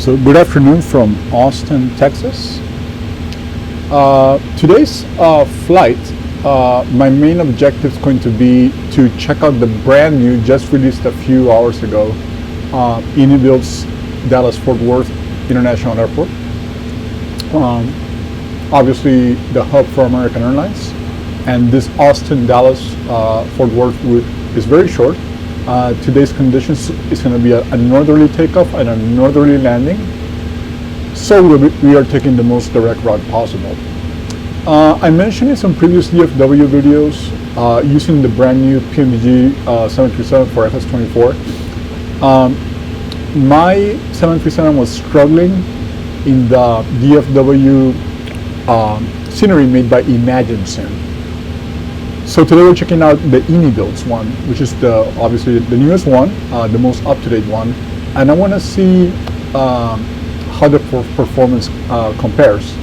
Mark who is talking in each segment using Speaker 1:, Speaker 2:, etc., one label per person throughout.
Speaker 1: So good afternoon from Austin, Texas. Today's flight, my main objective is going to be to check out the brand new, just released a few hours ago, iniBuilds Dallas-Fort Worth International Airport. Obviously the hub for American Airlines, and this Austin-Dallas-Fort Worth route is very short. Today's conditions is going to be a northerly takeoff and a northerly landing, so we are taking the most direct route possible. I mentioned in some previous DFW videos using the brand new PMDG 737 for FS24. My 737 was struggling in the DFW scenery made by ImagineSim. So today we're checking out the iniBuilds one, which is obviously the newest one, the most up-to-date one, and I want to see how the performance compares.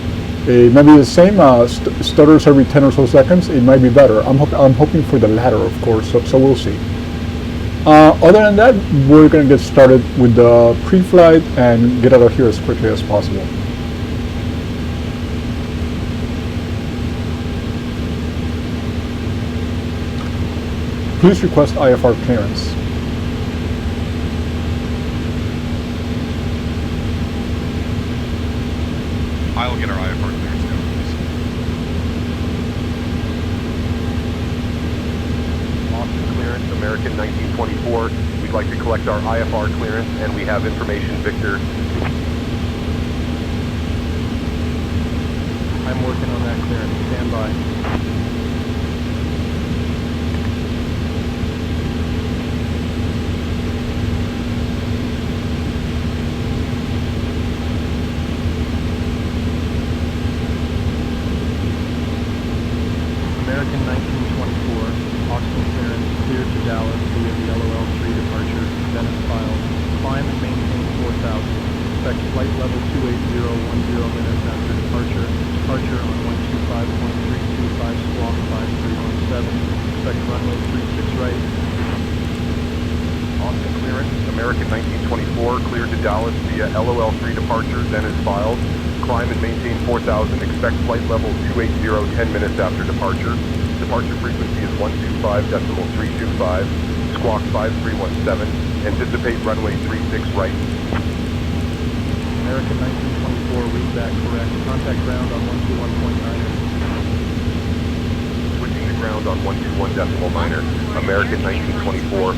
Speaker 1: It might be the same, stutters every 10 or so seconds. It might be better. I'm hoping for the latter, of course, so we'll see. Other than that, we're going to get started with the pre-flight and get out of here as quickly as possible. Please request IFR clearance.
Speaker 2: I'll get our IFR clearance now, please. Austin clearance, American 1924. We'd like to collect our IFR clearance, and we have information, Victor. I'm working on that clearance. Stand by.
Speaker 3: American 1924, Austin clearance, clear to Dallas via the LOL-3 departure, Venice filed, climb and maintain 4,000, expect flight level 280, 10 minutes after departure, departure on 125.325 squawk 5317, expect runway 36 right.
Speaker 2: Austin clearance, American 1924, clear to Dallas via LOL-3 departure, Venice filed. Climb and maintain 4,000, expect flight level 280, 10 minutes after departure. Departure frequency is 125.325, squawk 5317, anticipate runway 36 right.
Speaker 3: American 1924, read that correct, contact ground on 121.9.
Speaker 2: Switching to ground on 121.9, American 1924.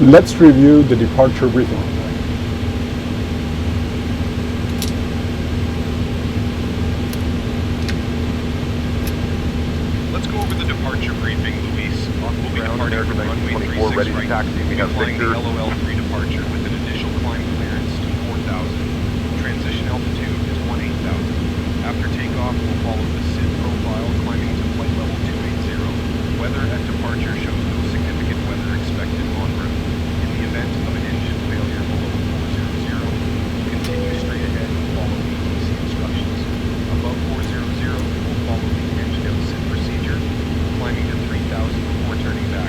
Speaker 1: Let's review the departure briefing.
Speaker 2: Let's go over the departure briefing, Luis. We'll be departing from runway 36
Speaker 4: ready to
Speaker 2: right.
Speaker 4: taxi. We have
Speaker 2: flying the
Speaker 4: Victor.
Speaker 2: LOL-3 departure with an initial climb clearance to 4,000. Transition altitude is 18,000. After takeoff, we'll follow the SID profile, climbing to flight level 280. Weather at departure shows no significant weather expected en route. In the event of an engine failure below 400, continue straight ahead and follow ATC instructions. Above 400, we'll follow the engine SID procedure, climbing to 3,000 before turning back.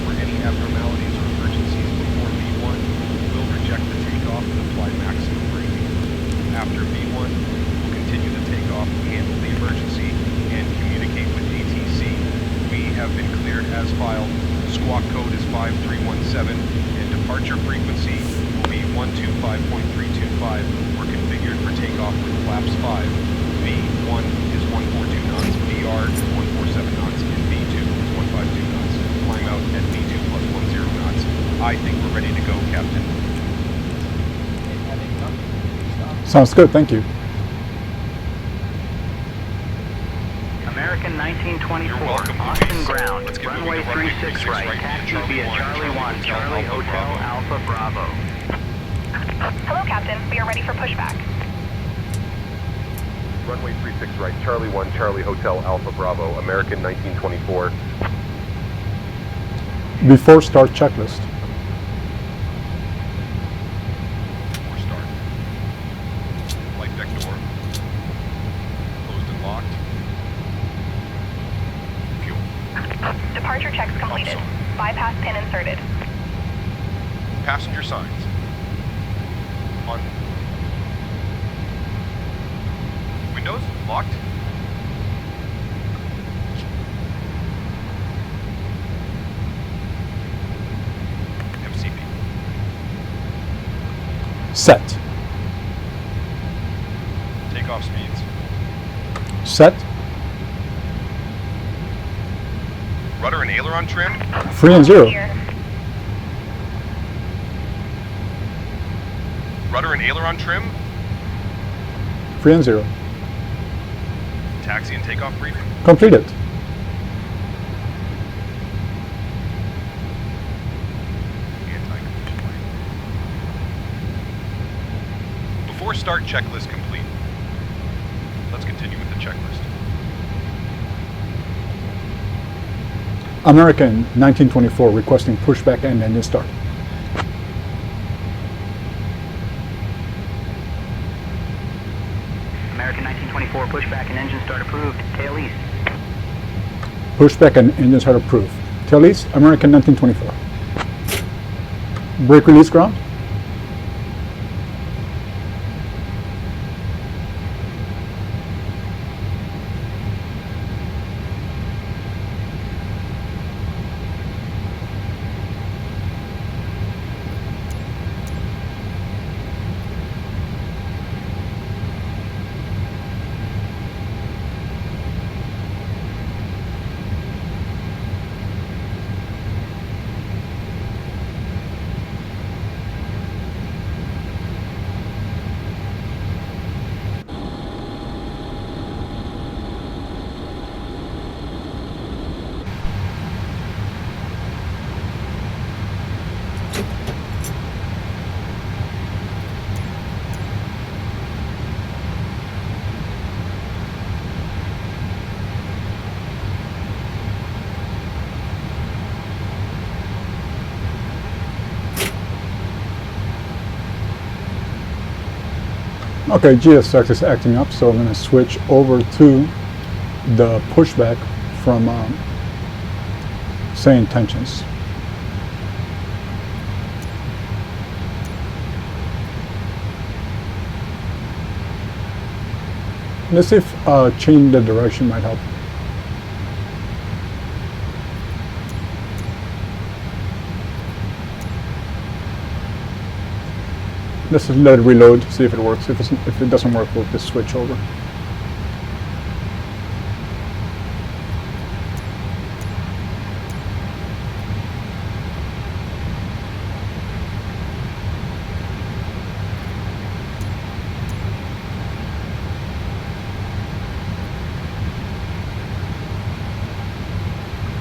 Speaker 2: For any abnormalities or emergencies before V1, we'll reject the takeoff and apply maximum braking. After V1, we'll continue the takeoff, handle the emergency, and communicate with ATC. We have been cleared as filed. Squawk code is 5317, and departure frequency will be 125.325. We're configured for takeoff with flaps 5. V
Speaker 1: Sounds good, thank you.
Speaker 4: American 1924,
Speaker 2: You're welcome,
Speaker 4: Austin
Speaker 2: Louise.
Speaker 4: ground,
Speaker 2: Let's get
Speaker 4: runway
Speaker 2: moving to runway
Speaker 4: 36 right, taxi via Charlie 1, Charlie Hotel Alpha Bravo.
Speaker 5: Hello, Captain. We are ready for pushback.
Speaker 6: Runway 36 right, Charlie 1, Charlie Hotel Alpha Bravo, American 1924.
Speaker 1: Before start checklist.
Speaker 2: Before start. Flight deck door. Closed and locked. Fuel.
Speaker 5: Departure checks completed. Bypass pin inserted.
Speaker 2: Passenger signs. On. Windows locked. MCP.
Speaker 1: Set.
Speaker 2: Takeoff speeds.
Speaker 1: Set.
Speaker 2: Rudder and aileron trim.
Speaker 1: 3 and 0.
Speaker 5: Here.
Speaker 2: Rudder and aileron trim.
Speaker 1: 3 and 0.
Speaker 2: Taxi and takeoff briefing.
Speaker 1: Completed.
Speaker 2: Anti-collision light. Before start checklist complete. Let's continue with the checklist.
Speaker 1: American 1924 requesting pushback and engine start.
Speaker 4: American 1924, pushback and engine start approved. Tail east.
Speaker 1: Pushback and engine start approved. Tail east, American 1924. Brake release ground. Okay, GSX is acting up, so I'm going to switch over to the pushback from say intentions. Let's see if changing the direction might help. Let's just let it reload, see if it works. If it doesn't work, we'll just switch over.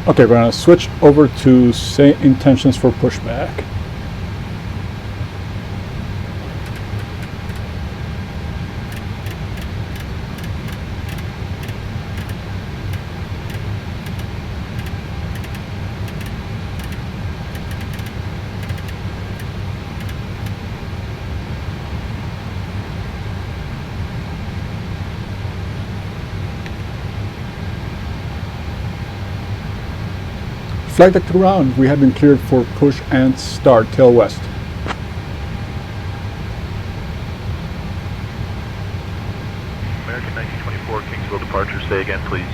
Speaker 1: Okay, we're going to switch over to say intentions for pushback. Flight deck to ground, we have been cleared for push and start, tail west.
Speaker 6: American 1924, Kingsville departure, say again please.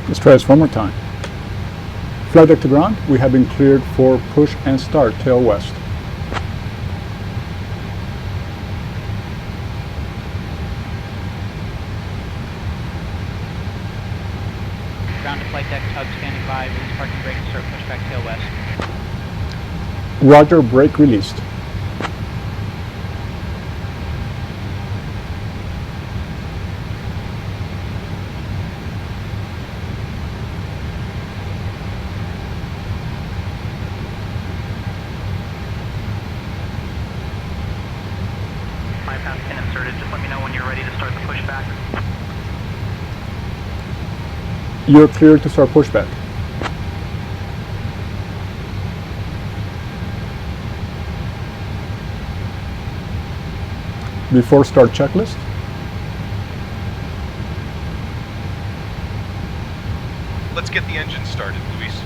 Speaker 1: Let's try this one more time. Flight deck to ground, we have been cleared for push and start, tail west.
Speaker 7: flight deck tug standing by. Release parking brake and start pushback tail west.
Speaker 1: Roger, brake released.
Speaker 4: Pin inserted. Just let me know when you're ready to start the pushback.
Speaker 1: You're cleared to start pushback. Before start checklist.
Speaker 2: Let's get the engine started, Luis.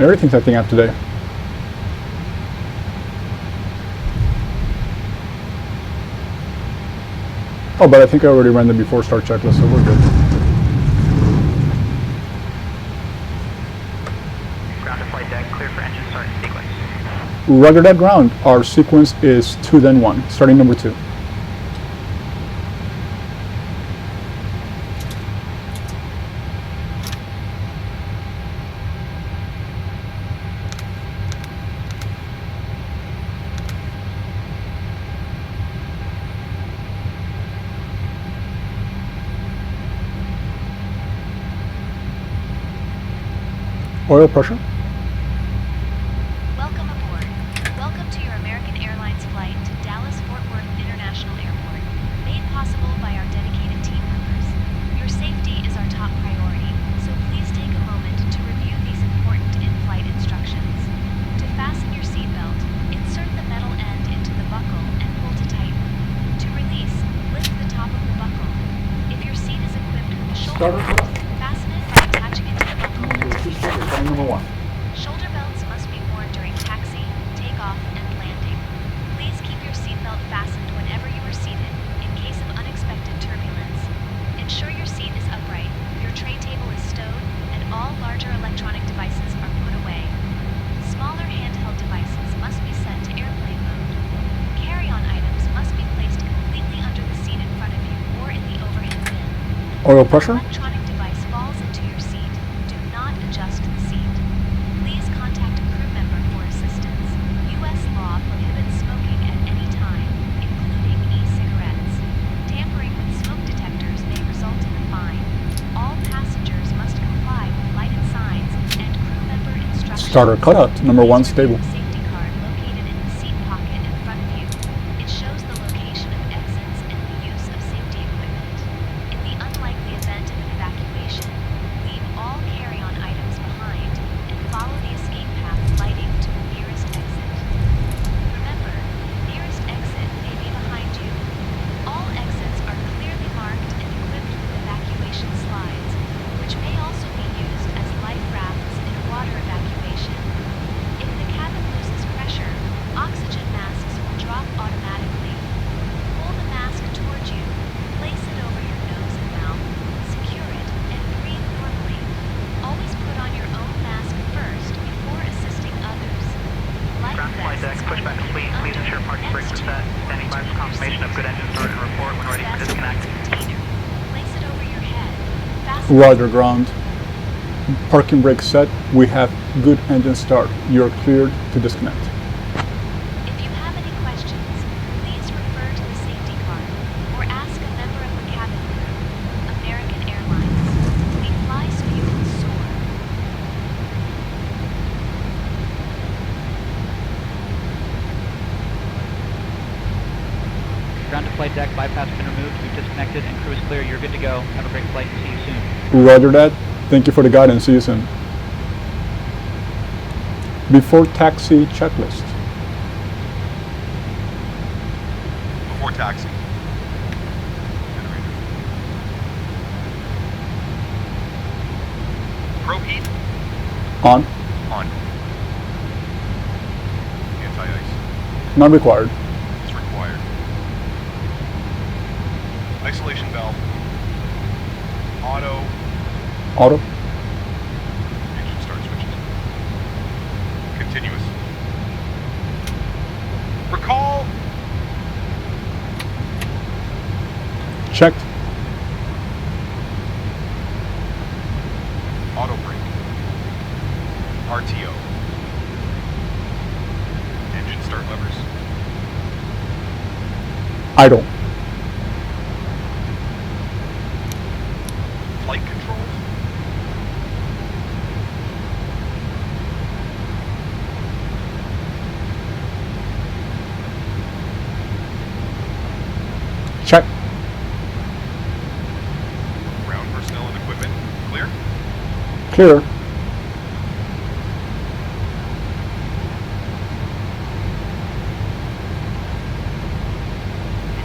Speaker 1: Everything's acting up today. Oh, but I think I already ran the before start checklist, so we're good.
Speaker 4: Ground to flight deck, clear for engine start sequence.
Speaker 1: Roger that, ground. Our sequence is 2 then 1, starting number 2. Oil pressure.
Speaker 8: Welcome aboard. Welcome to your American Airlines flight to Dallas-Fort Worth International Airport, made possible by our dedicated team members. Your safety is our top priority, so please take a moment to review these important in-flight instructions. To fasten your seatbelt, insert the metal end into the buckle and pull to tighten. To release, lift the top of the buckle. If your seat is equipped with a shoulder belt, fasten it by attaching it to the buckle until you set it.
Speaker 1: Number 1.
Speaker 8: Shoulder belts must be worn during taxi, takeoff, and landing. Please keep your seatbelt fastened whenever you are seated, in case of unexpected turbulence. Ensure your seat is upright, your tray table is stowed, and all larger electronic devices are put away. Smaller handheld devices must be set to airplane mode. Carry-on items must be placed completely under the seat in front of you or in the overhead bin.
Speaker 1: Oil pressure.
Speaker 8: Electronic device falls into your seat. Do not adjust the seat. Please contact a crew member for assistance. U.S. law prohibits smoking at any time, including e-cigarettes. Tampering with smoke detectors may result in a fine. All passengers must comply with lighted signs and crew member instructions.
Speaker 1: Starter cutout. Number 1 stable.
Speaker 8: Safety card located in the seat pocket in front of you. It shows the location of exits and the use of safety equipment. In the unlikely event of an evacuation, leave all carry-on items behind and follow the escape path lighting to the nearest exit. Remember, the nearest exit may be behind you. All exits are clearly marked and equipped with evacuation slides, which may also be used as life rafts in a water evacuation. If the cabin loses pressure, oxygen masks will drop automatically. Pull the mask toward you, place it over your nose and mouth, secure it, and breathe normally. Always put on your own mask first before assisting others. Life
Speaker 4: Ground to flight deck,
Speaker 8: vests
Speaker 4: pushback
Speaker 8: are
Speaker 4: complete. Please
Speaker 8: under
Speaker 4: ensure parking brakes are set. Standing by for confirmation of good engine start and report when ready for
Speaker 8: vest
Speaker 4: disconnect.
Speaker 8: container. Place it over your head. Fasten
Speaker 1: Roger, ground. Parking brake set. We have good engine start. You're cleared to disconnect.
Speaker 8: If you have any questions, please refer to the safety card or ask a member of the cabin crew. American Airlines. We fly so you can soar.
Speaker 7: Ground to flight deck, bypass pin removed. We've disconnected and crew is clear. You're good to go. Have a great flight and see you soon.
Speaker 1: Roger that. Thank you for the guidance. See you soon. Before taxi checklist.
Speaker 2: Before taxi. Probe heat
Speaker 1: On.
Speaker 2: on. Anti-ice
Speaker 1: Not required.
Speaker 2: is required. Isolation valve. Auto.
Speaker 1: Auto.
Speaker 2: Engine start switches. Continuous. Recall.
Speaker 1: Checked. Idle.
Speaker 2: Flight controls.
Speaker 1: Check.
Speaker 2: Ground personnel and equipment. Clear.
Speaker 1: Clear.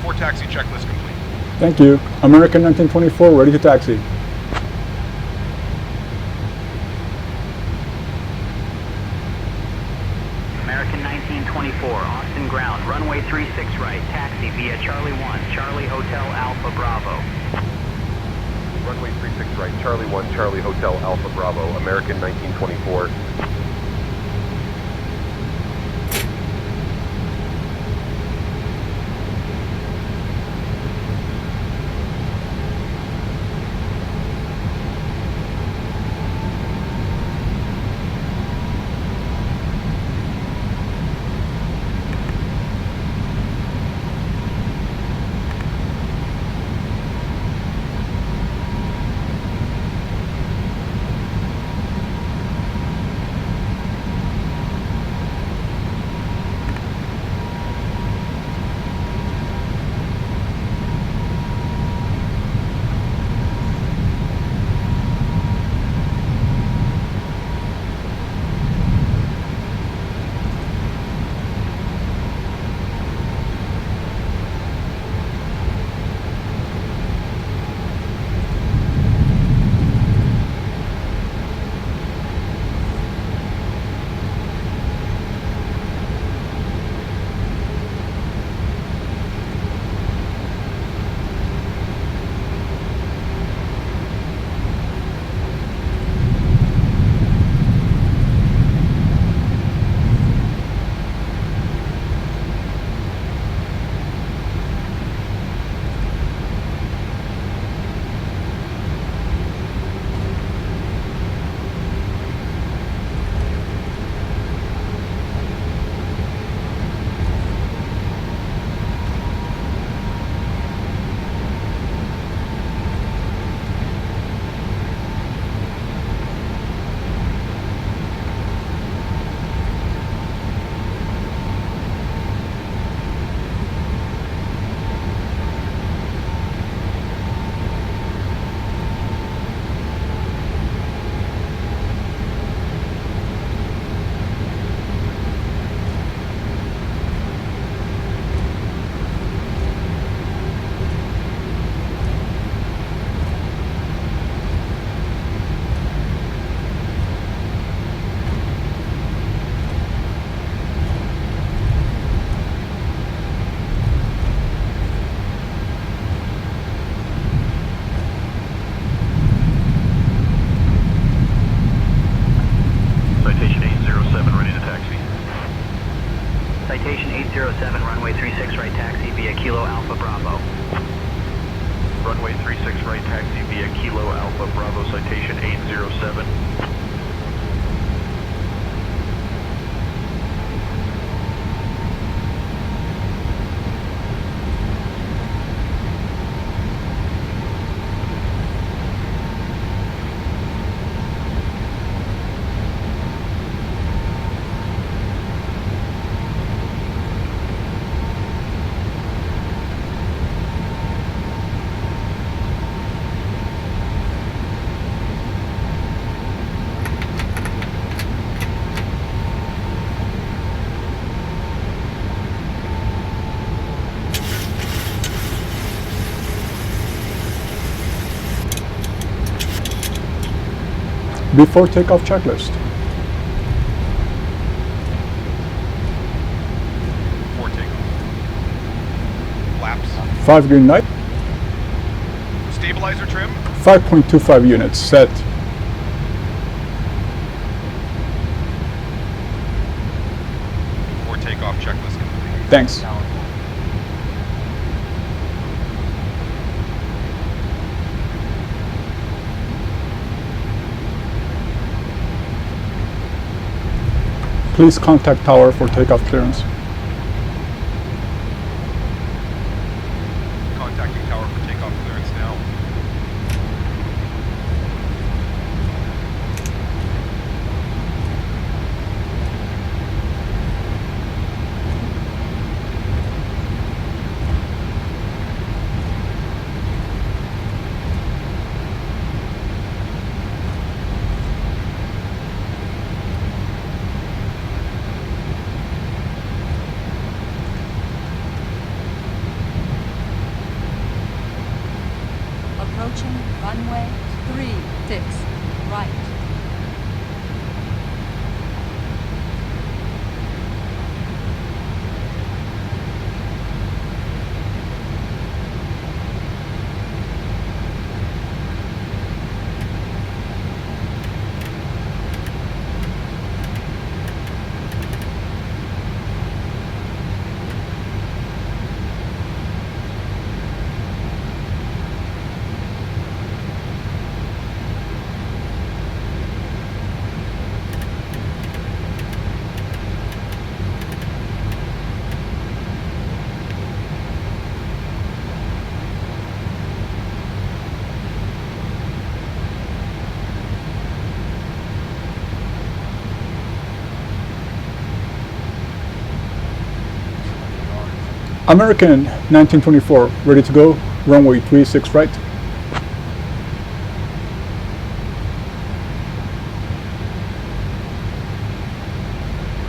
Speaker 2: Before taxi checklist complete.
Speaker 1: Thank you. American 1924, ready to taxi.
Speaker 4: American 1924, Austin ground, runway 36 right, taxi via Charlie 1, Charlie Hotel Alpha Bravo.
Speaker 6: Runway 36 right, Charlie 1, Charlie Hotel Alpha Bravo, American 1924.
Speaker 4: Citation 807, runway 36 right, taxi via Kilo Alpha Bravo.
Speaker 3: Runway 36 right, taxi via Kilo Alpha Bravo, citation 807.
Speaker 1: Before takeoff checklist.
Speaker 2: Before takeoff. Flaps.
Speaker 1: 5 green light.
Speaker 2: Stabilizer trim.
Speaker 1: 5.25 units set.
Speaker 2: Before takeoff checklist complete.
Speaker 1: Thanks. Please contact tower for takeoff clearance.
Speaker 2: Contacting tower for takeoff clearance now.
Speaker 9: Approaching runway 36 right.
Speaker 1: American 1924, ready to go, runway 36 right.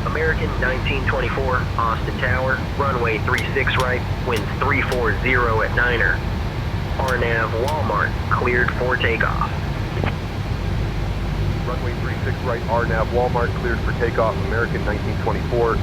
Speaker 10: American 1924, Austin Tower, runway 36 right, winds 340 at Niner. RNAV Walmart, cleared for takeoff.
Speaker 6: Runway 36 right, RNAV Walmart, cleared for takeoff, American 1924.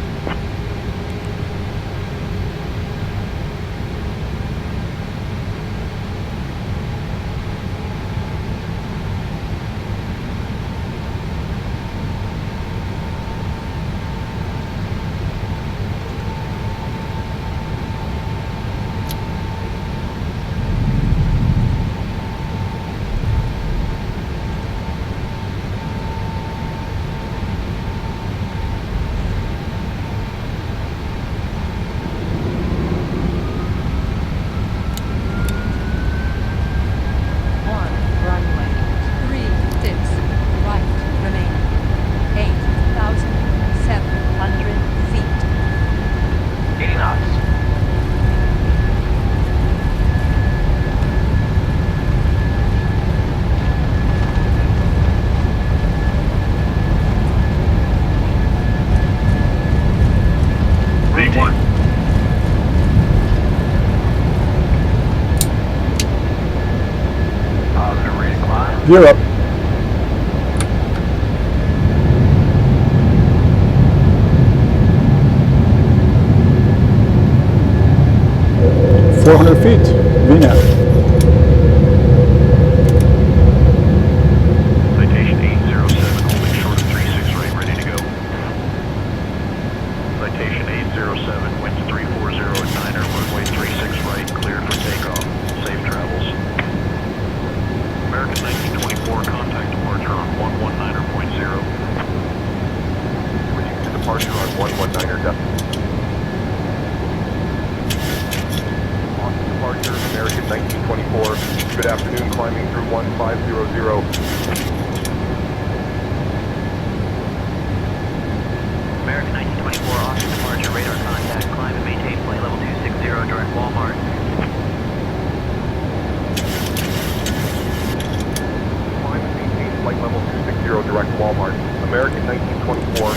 Speaker 1: Gear up. feet, VNAV.
Speaker 2: Citation 807, holding short of 36 right, ready to go. Citation 807, winds 340 at Niner, runway 36 right, cleared for takeoff. Safe travels. American 1924, contact departure on 119.0.
Speaker 6: Switching to departure on 119er decimal. Departure, American 1924. Good afternoon, climbing through 1500.
Speaker 4: American 1924, Austin departure, radar contact, climb and maintain flight level 260, direct Walmart.
Speaker 6: Climb and maintain flight level 260, direct Walmart. American 1924.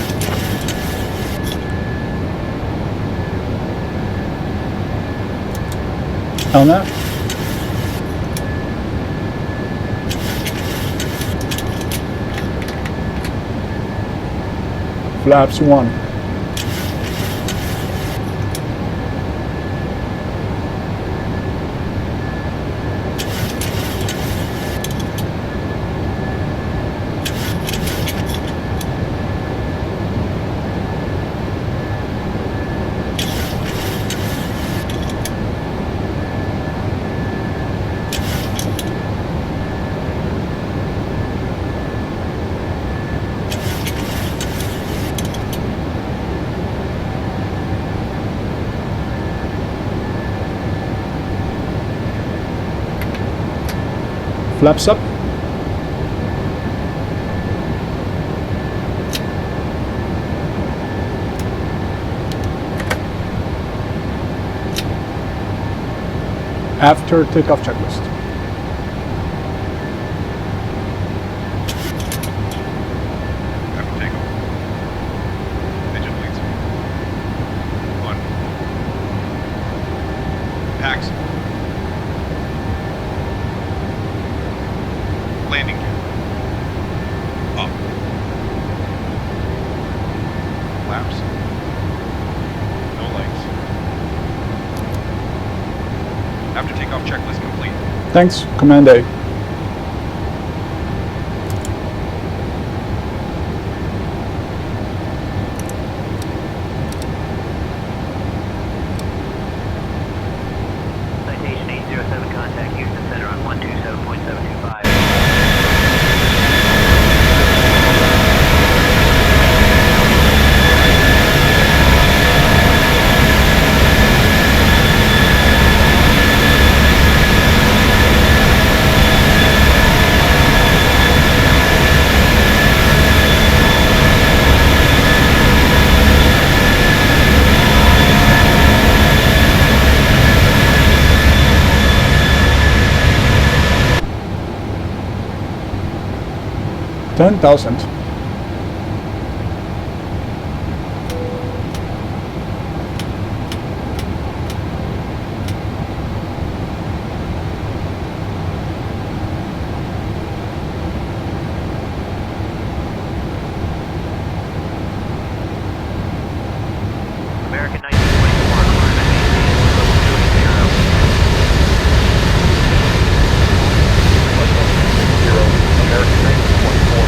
Speaker 1: On that. Flaps 1. Flaps up. After takeoff checklist.
Speaker 2: After takeoff. Engine leads. 1. Packs. Landing gear. Up. Flaps. No lights. After takeoff checklist complete.
Speaker 1: Thanks, Command A.
Speaker 10: Citation 807, contact Houston Center on 127.725.
Speaker 1: $10,000.
Speaker 10: American 1924, climb and maintain level 280.
Speaker 6: American 1924.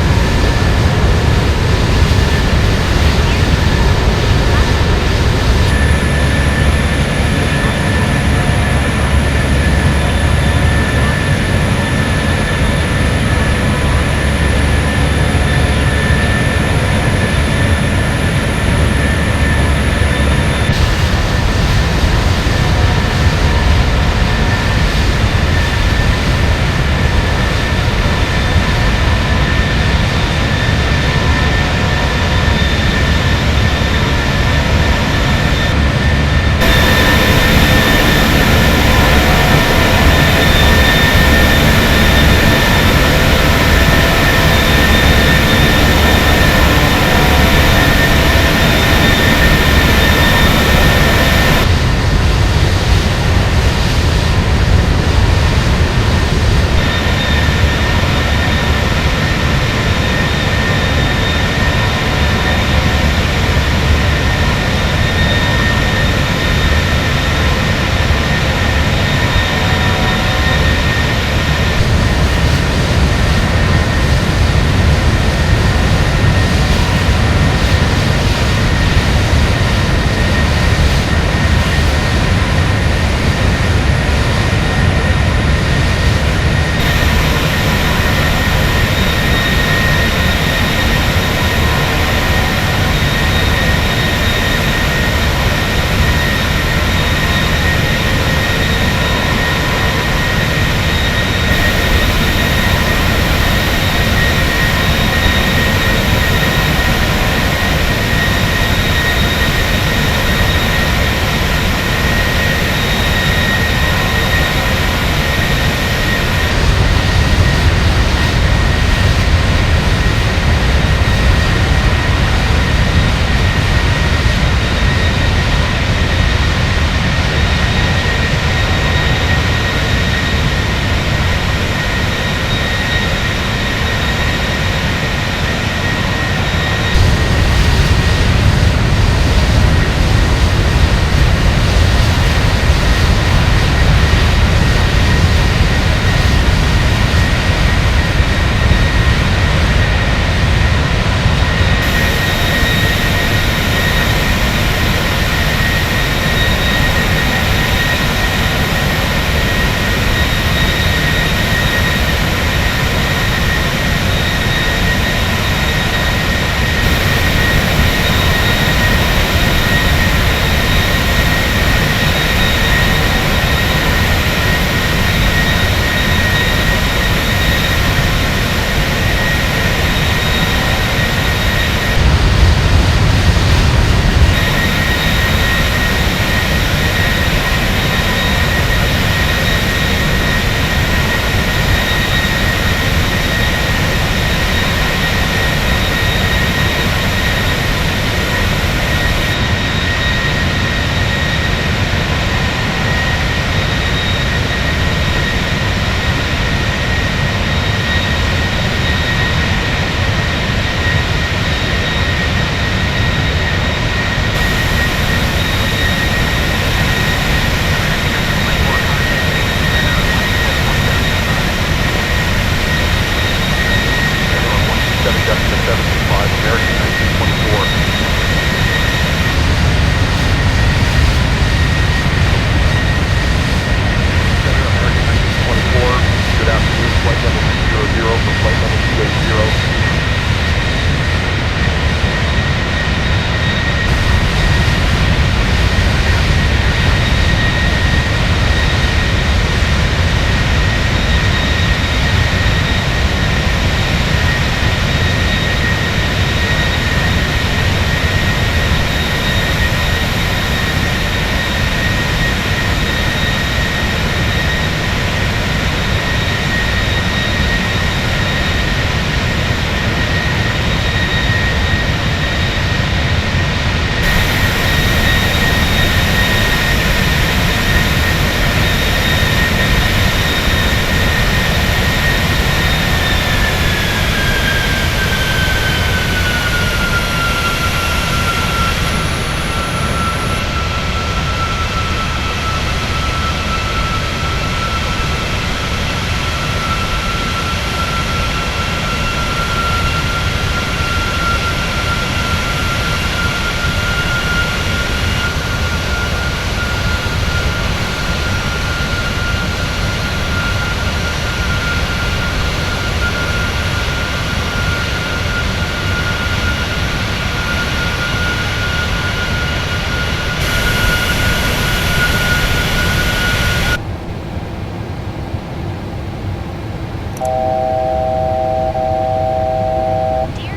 Speaker 8: Dear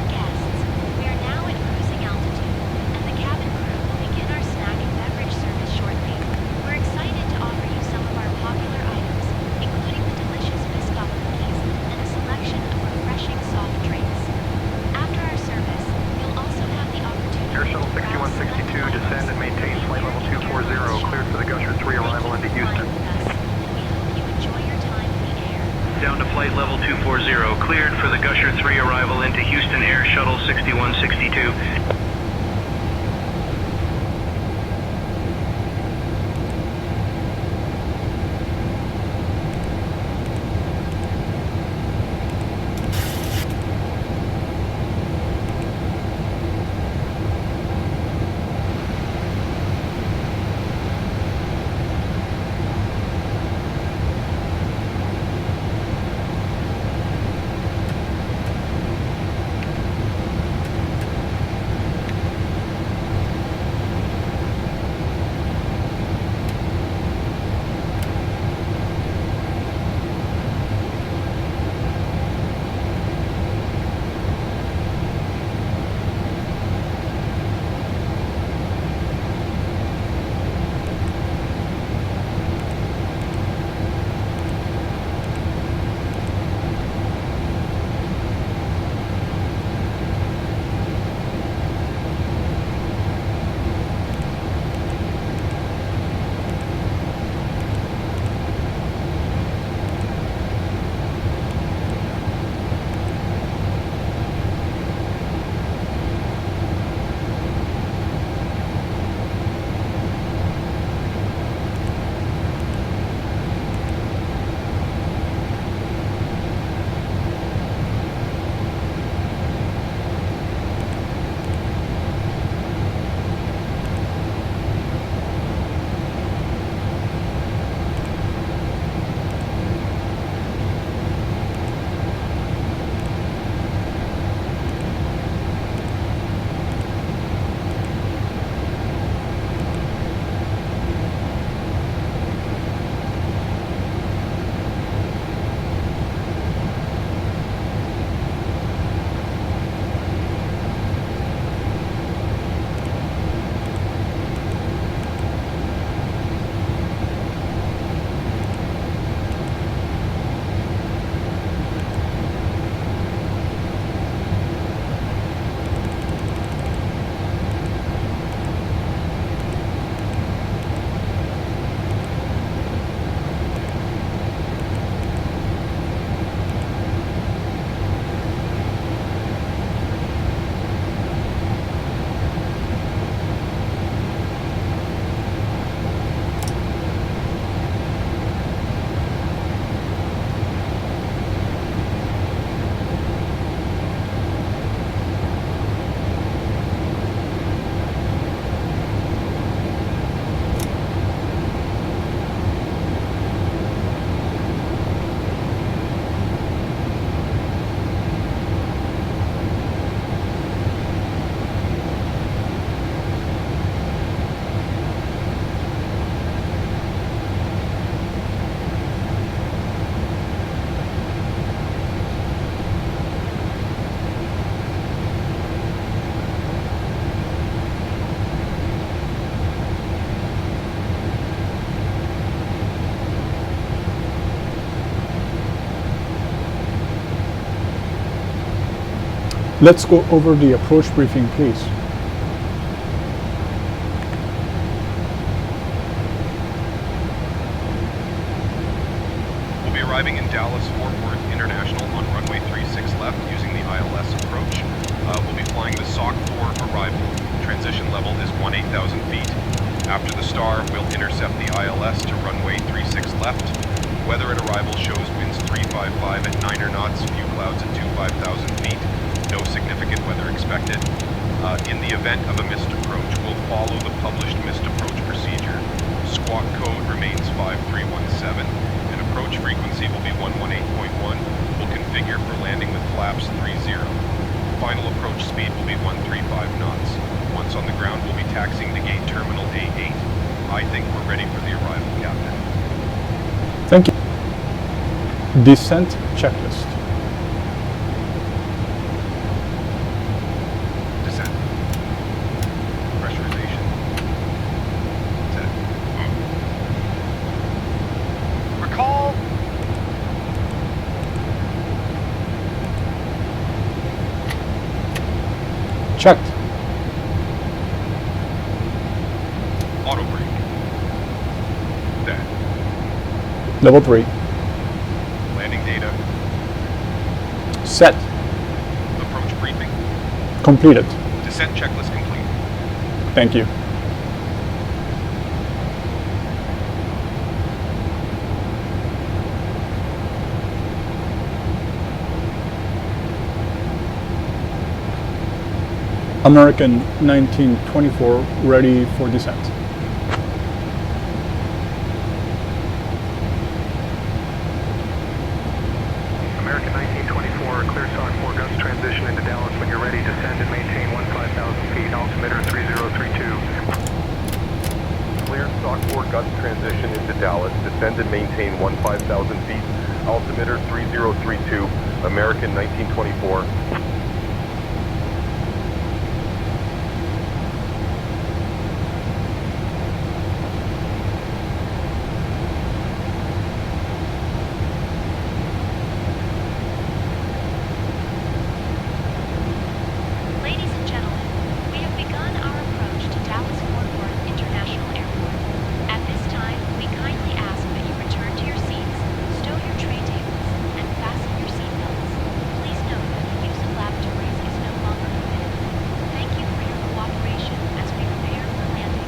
Speaker 8: guests, we are now at cruising altitude, and the cabin crew will begin our snack and beverage service shortly. We're excited to offer you some of our popular items, including the delicious biscuit cookies and a selection of refreshing soft drinks. After our service, you'll also have the opportunity
Speaker 3: Air Shuttle 6162, descend and maintain flight level 240, cleared for the Gusher 3 arrival into Houston.
Speaker 8: We hope you enjoy your time in the air.
Speaker 10: Down to flight level 240, cleared for the Gusher 3 arrival into Houston Air Shuttle 6162.
Speaker 1: Let's go over the approach briefing, please.
Speaker 2: We'll be arriving in Dallas Fort Worth International on runway 36 left using the ILS approach. We'll be flying the SOC 4 arrival. Transition level is 18,000 feet. After the star, we'll intercept the ILS to runway 36 left. Weather at arrival shows winds 355 at 9 knots, few clouds at 25,000 feet. No significant weather expected. In the event of a missed approach, we'll follow the published missed approach procedure. Squawk code remains 5317, and approach frequency will be 118.1. We'll configure for landing with flaps 30. Final approach speed will be 135 knots. Once on the ground, we'll be taxiing to gate terminal A8. I think we're ready for the arrival, Captain.
Speaker 1: Thank you. Descent checklist.
Speaker 2: Descent. Pressurization. Set. Recall.
Speaker 1: Checked.
Speaker 2: Auto brake. Set.
Speaker 1: Level 3.
Speaker 2: Landing data.
Speaker 1: Set.
Speaker 2: Approach briefing.
Speaker 1: Completed.
Speaker 2: Descent checklist complete.
Speaker 1: Thank you. American 1924 ready for descent.
Speaker 3: American 1924, clear stock 4 guns transition into Dallas when you're ready. Descend and maintain 15,000 feet. Altimeter 3032.
Speaker 6: Clear stock 4 guts transition into Dallas. Descend and maintain 15,000 feet. Altimeter 3032. American 1924.
Speaker 8: Ladies and gentlemen, we have begun our approach to Dallas-Fort Worth International Airport. At this time, we kindly ask that you return to your seats, stow your tray tables, and fasten your seatbelts. Please note that the use of lavatories is no longer permitted. Thank you for your cooperation as we prepare for landing.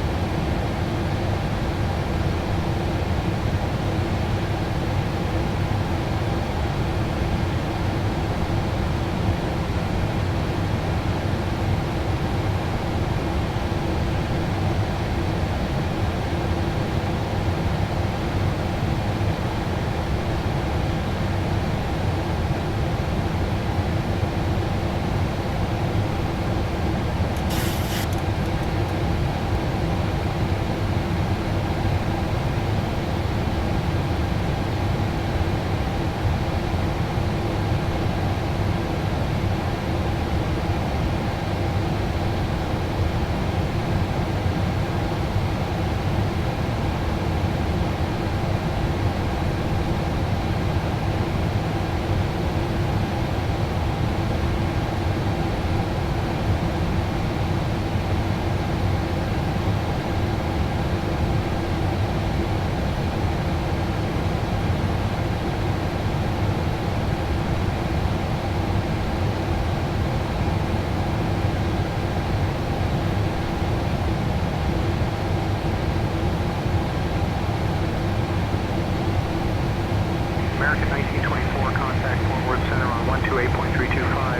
Speaker 3: American 1924, contact Fort Worth Center on 128.325.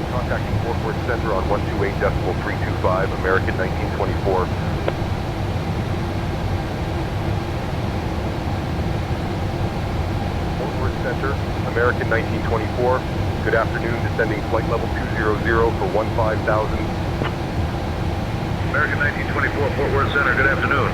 Speaker 6: Contacting Fort Worth Center on 128.325. American 1924. Fort Worth Center, American 1924. Good afternoon, descending flight level 200 for 15,000.
Speaker 10: American 1924, Fort Worth Center, good afternoon.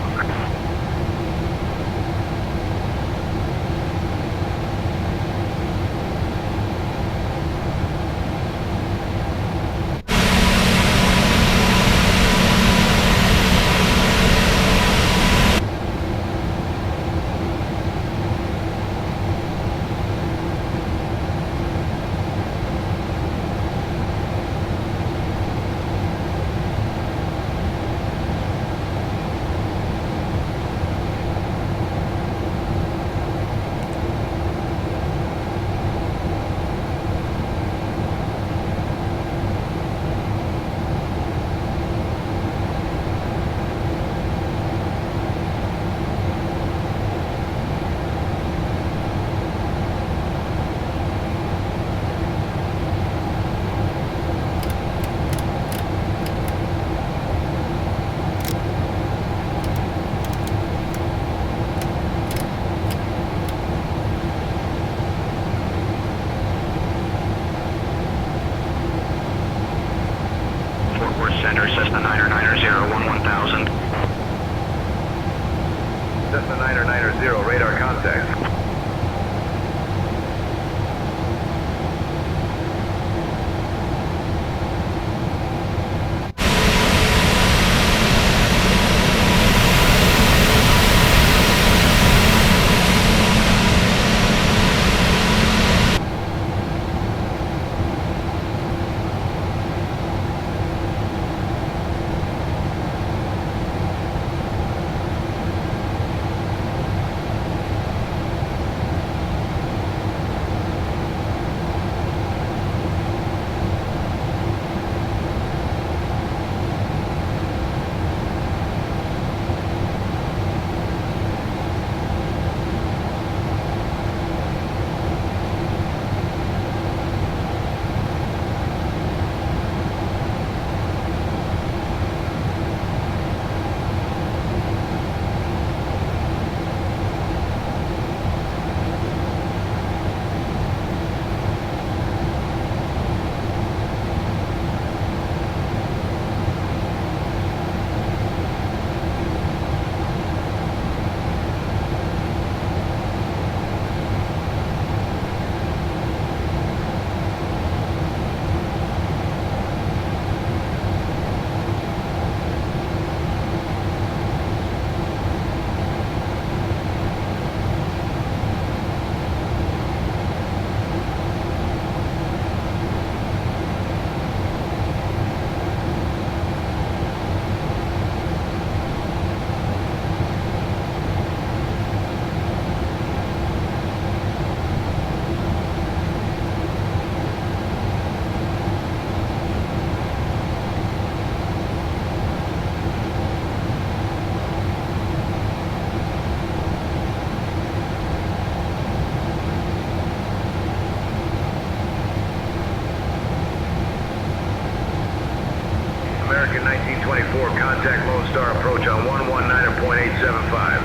Speaker 10: Lone Star approach on 119.875.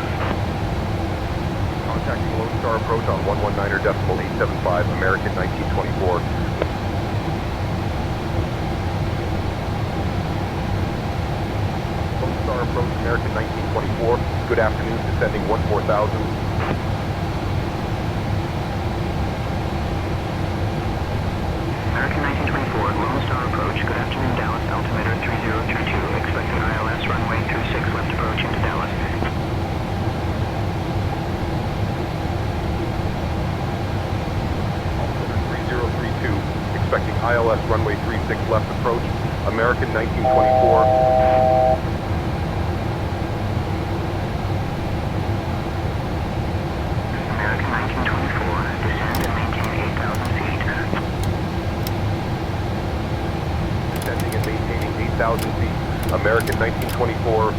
Speaker 6: Contacting Lone Star approach on 119.875, American 1924. Lone Star approach, American 1924. Good afternoon, descending 14,000.
Speaker 4: American 1924, Lone Star approach. Good afternoon, Dallas. Altimeter 3032. Expecting ILS runway 36 left approach into Dallas.
Speaker 6: Altimeter 3032. Expecting ILS runway 36 left approach. American 1924.
Speaker 4: American 1924, descend and maintain 8,000 feet.
Speaker 6: Descending and maintaining 8,000 feet. American 1924.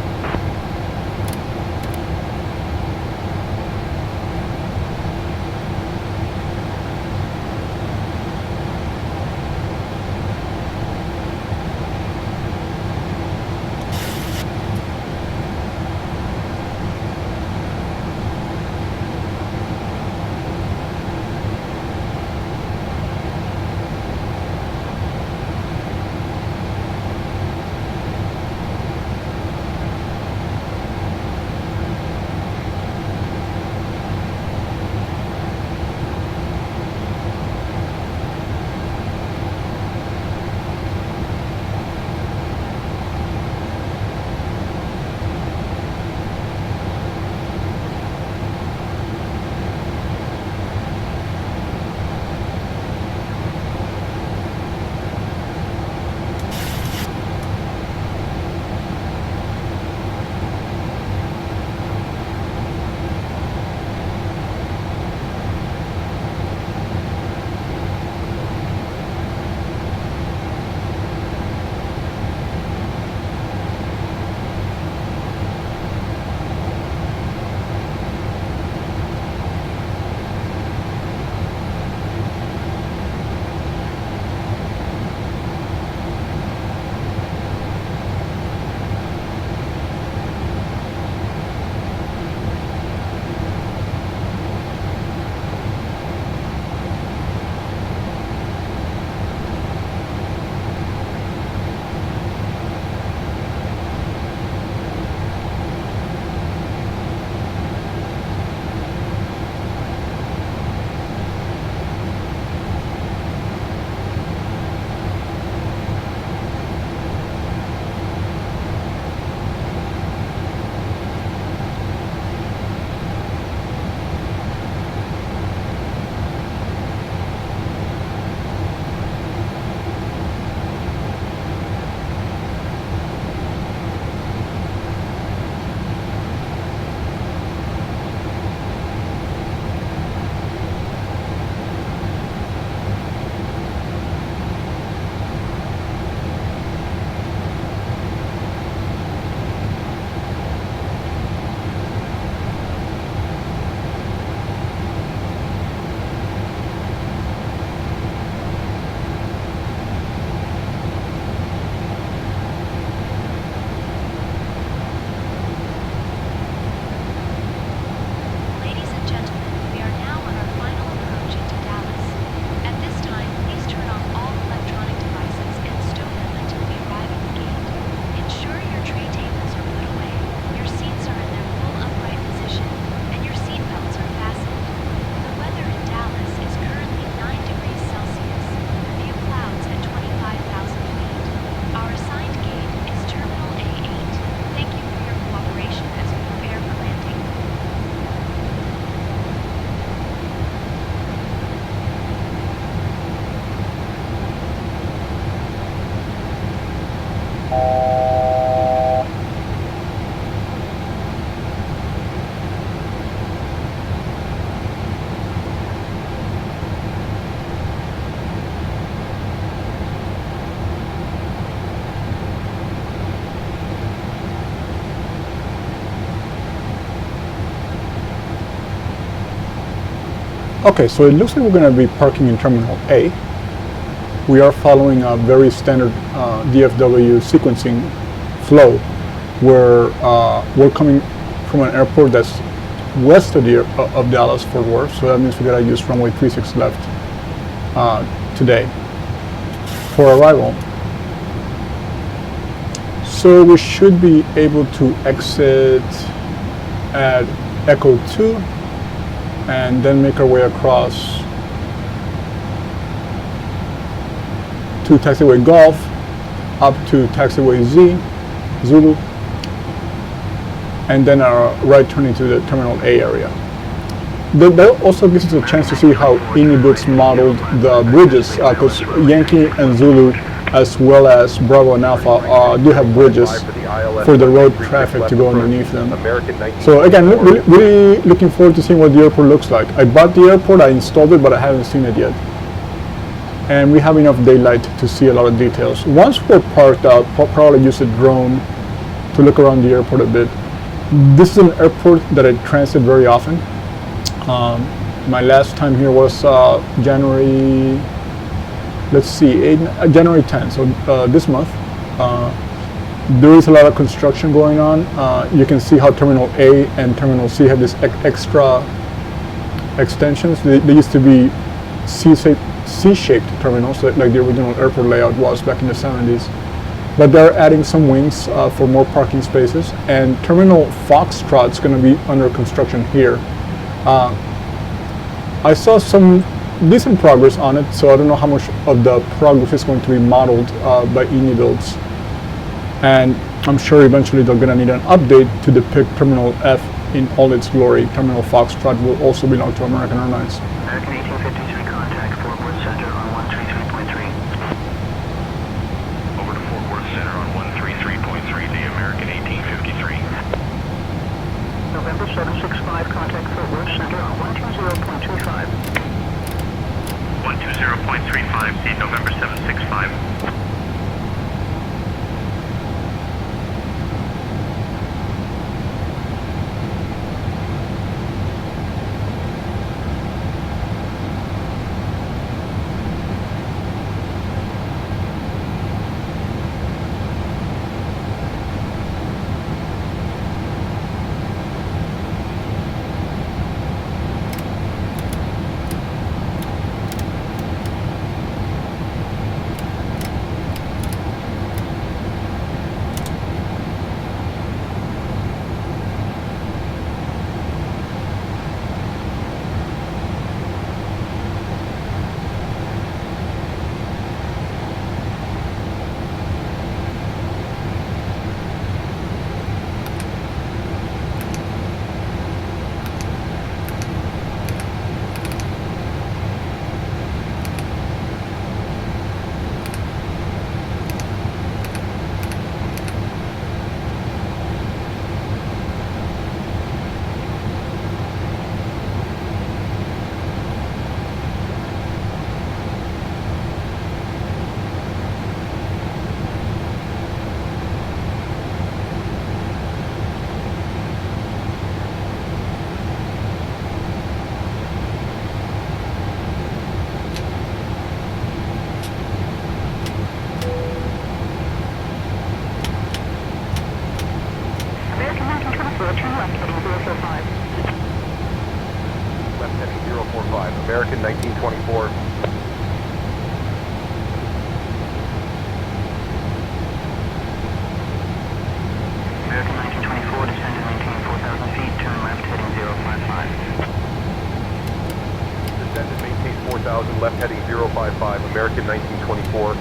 Speaker 1: Okay, so it looks like we're going to be parking in Terminal A. We are following a very standard DFW sequencing flow. we're coming from an airport that's west of Dallas Fort Worth, so that means we gotta use runway 36 left today for arrival. So we should be able to exit at Echo 2 and then make our way across to taxiway Golf, up to taxiway Zulu, and then our right turn into the Terminal A area. That also gives us a chance to see how iniBuilds modeled the bridges, because Yankee and Zulu, as well as Bravo and Alpha, do have bridges for the road traffic to go underneath them. So again, really looking forward to seeing what the airport looks like. I bought the airport, I installed it, but I haven't seen it yet. And we have enough daylight to see a lot of details. Once we're parked out, probably use a drone to look around the airport a bit. This is an airport that I transit very often. My last time here was January 10th, so this month. There is a lot of construction going on. You can see how Terminal A and Terminal C have these extra extensions. They used to be C-shaped terminals, like the original airport layout was back in the 70s. But they're adding some wings for more parking spaces, and Terminal Foxtrot's going to be under construction here. I saw some decent progress on it, so I don't know how much of the progress is going to be modeled by iniBuilds. And I'm sure eventually they're going to need an update to depict Terminal F in all its glory. Terminal Foxtrot will also belong to American Airlines.
Speaker 4: American 1853 contact Fort Worth Center on 133.3.
Speaker 2: Over to Fort Worth Center on 133.3, the American 1853.
Speaker 4: November 765 contact Fort Worth Center on 120.25.
Speaker 10: 120.35, the November 765.
Speaker 6: Left heading 045, American 1924.
Speaker 4: American 1924, descend and maintain 4,000 feet, turn left heading 055.
Speaker 6: Descend and maintain 4,000, left heading 055, American 1924.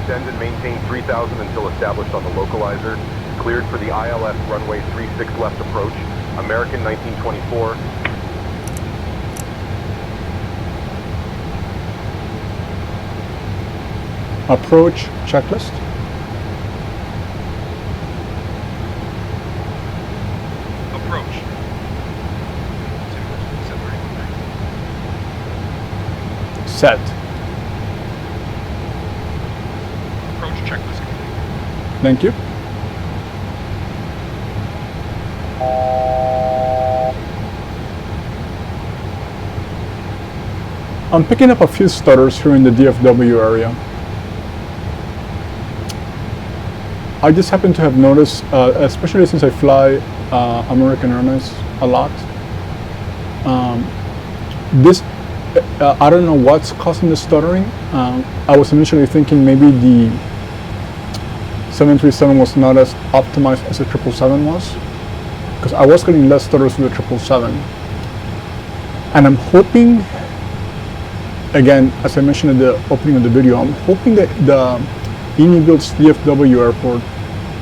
Speaker 6: descend and maintain 3000 until established on the localizer. Cleared for the ILS runway 36 left approach. American 1924.
Speaker 1: Approach checklist.
Speaker 2: Approach.
Speaker 1: Set.
Speaker 2: Approach checklist complete.
Speaker 1: Thank you. I'm picking up a few stutters here in the DFW area. I just happen to have noticed, especially since I fly American Airlines a lot, I don't know what's causing the stuttering. I was initially thinking maybe the 737 was not as optimized as the 777 was, because I was getting less stutters with the 777. And I'm hoping, again, as I mentioned at the opening of the video, I'm hoping that the iniBuilds DFW airport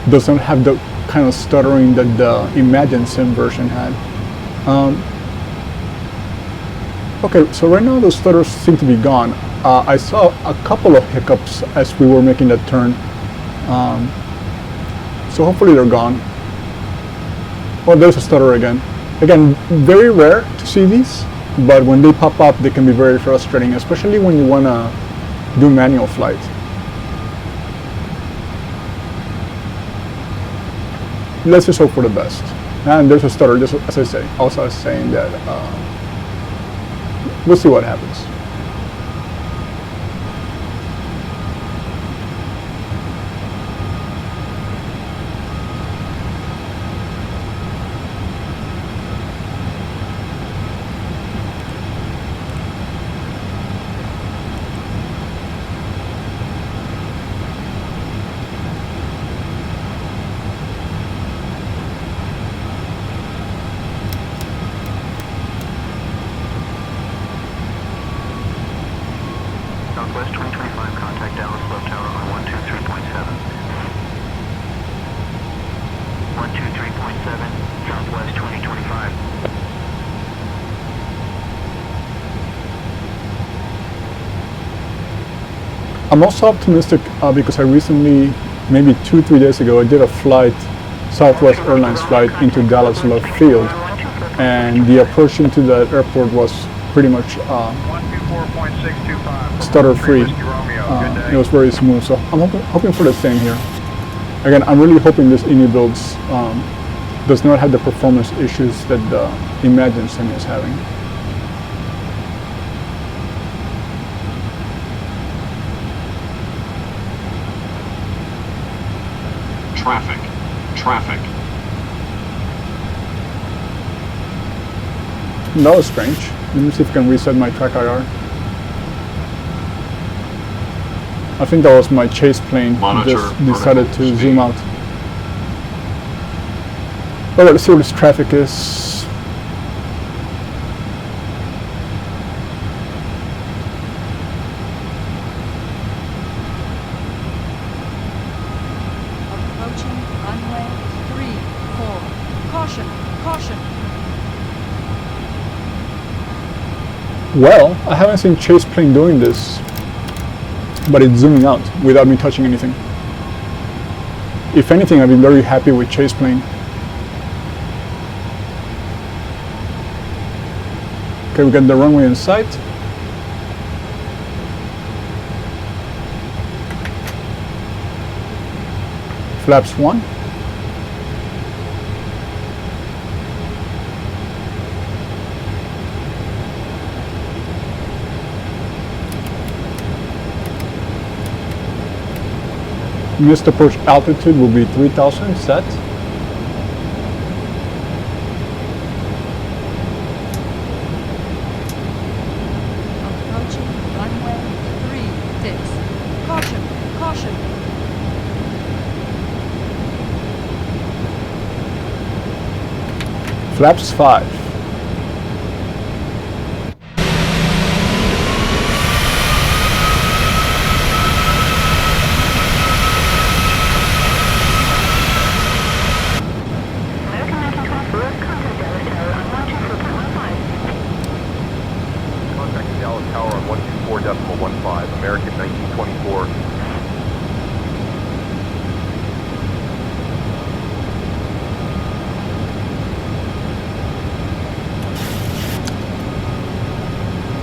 Speaker 1: does not have the kind of stuttering that the ImagineSim version had. Okay, so right now those stutters seem to be gone. I saw a couple of hiccups as we were making that turn. So hopefully they're gone. Oh, there's a stutter again. Again, very rare to see these, but when they pop up, they can be very frustrating, especially when you want to do manual flight. Let's just hope for the best. And there's a stutter, just as I say. Also, I was saying that we'll see what happens.
Speaker 4: Southwest 2025, contact Dallas left tower on 123.7. 123.7, Southwest 2025.
Speaker 1: I'm also optimistic because I recently, maybe 2-3 days ago, I did a flight, Southwest Airlines flight into Dallas left field, and the approach into that airport was pretty much stutter free. It was very smooth, so I'm hoping for the same here. Again, I'm really hoping this iniBuilds does not have the performance issues that the ImagineSim is having.
Speaker 2: Traffic.
Speaker 1: That was strange. Let me see if I can reset my track IR. I think that was my chase plane just decided to zoom out. Alright, let's see what this traffic is.
Speaker 9: Approaching runway 34. Caution, caution.
Speaker 1: Well, I haven't seen chase plane doing this, but it's zooming out without me touching anything. If anything, I've been very happy with chase plane. Okay, we got the runway in sight. Flaps 1. Missed approach altitude will be 3000 set.
Speaker 9: Approaching runway 36. Caution, caution.
Speaker 1: Flaps 5.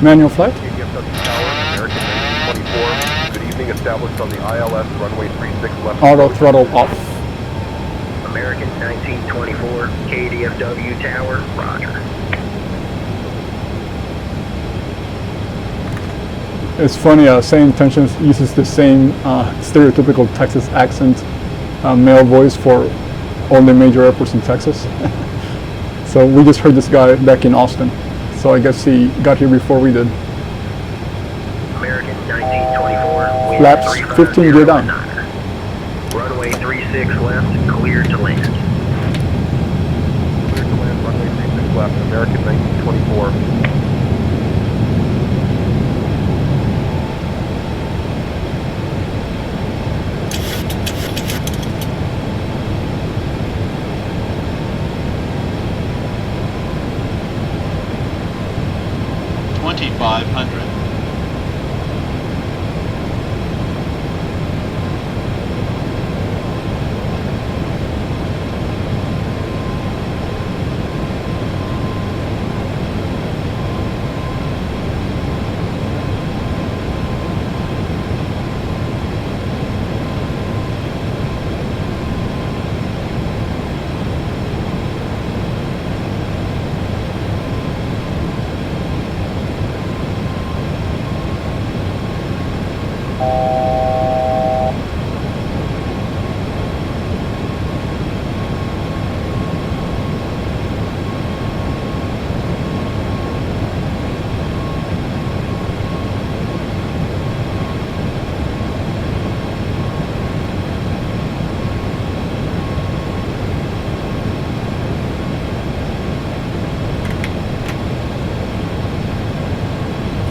Speaker 1: Manual flight.
Speaker 6: KDFW Tower, American 1924. Good evening, established on the ILS runway 36 left.
Speaker 1: Auto throttle off.
Speaker 4: American 1924, KDFW Tower, roger.
Speaker 1: It's funny, Same Intentions uses the same stereotypical Texas accent male voice for all the major airports in Texas. So we just heard this guy back in Austin. So I guess he got here before we did.
Speaker 4: American 1924,
Speaker 1: Flaps 15 gear down.
Speaker 4: Runway 36 left, cleared to land.
Speaker 6: Cleared to land, runway 36 left, American 1924.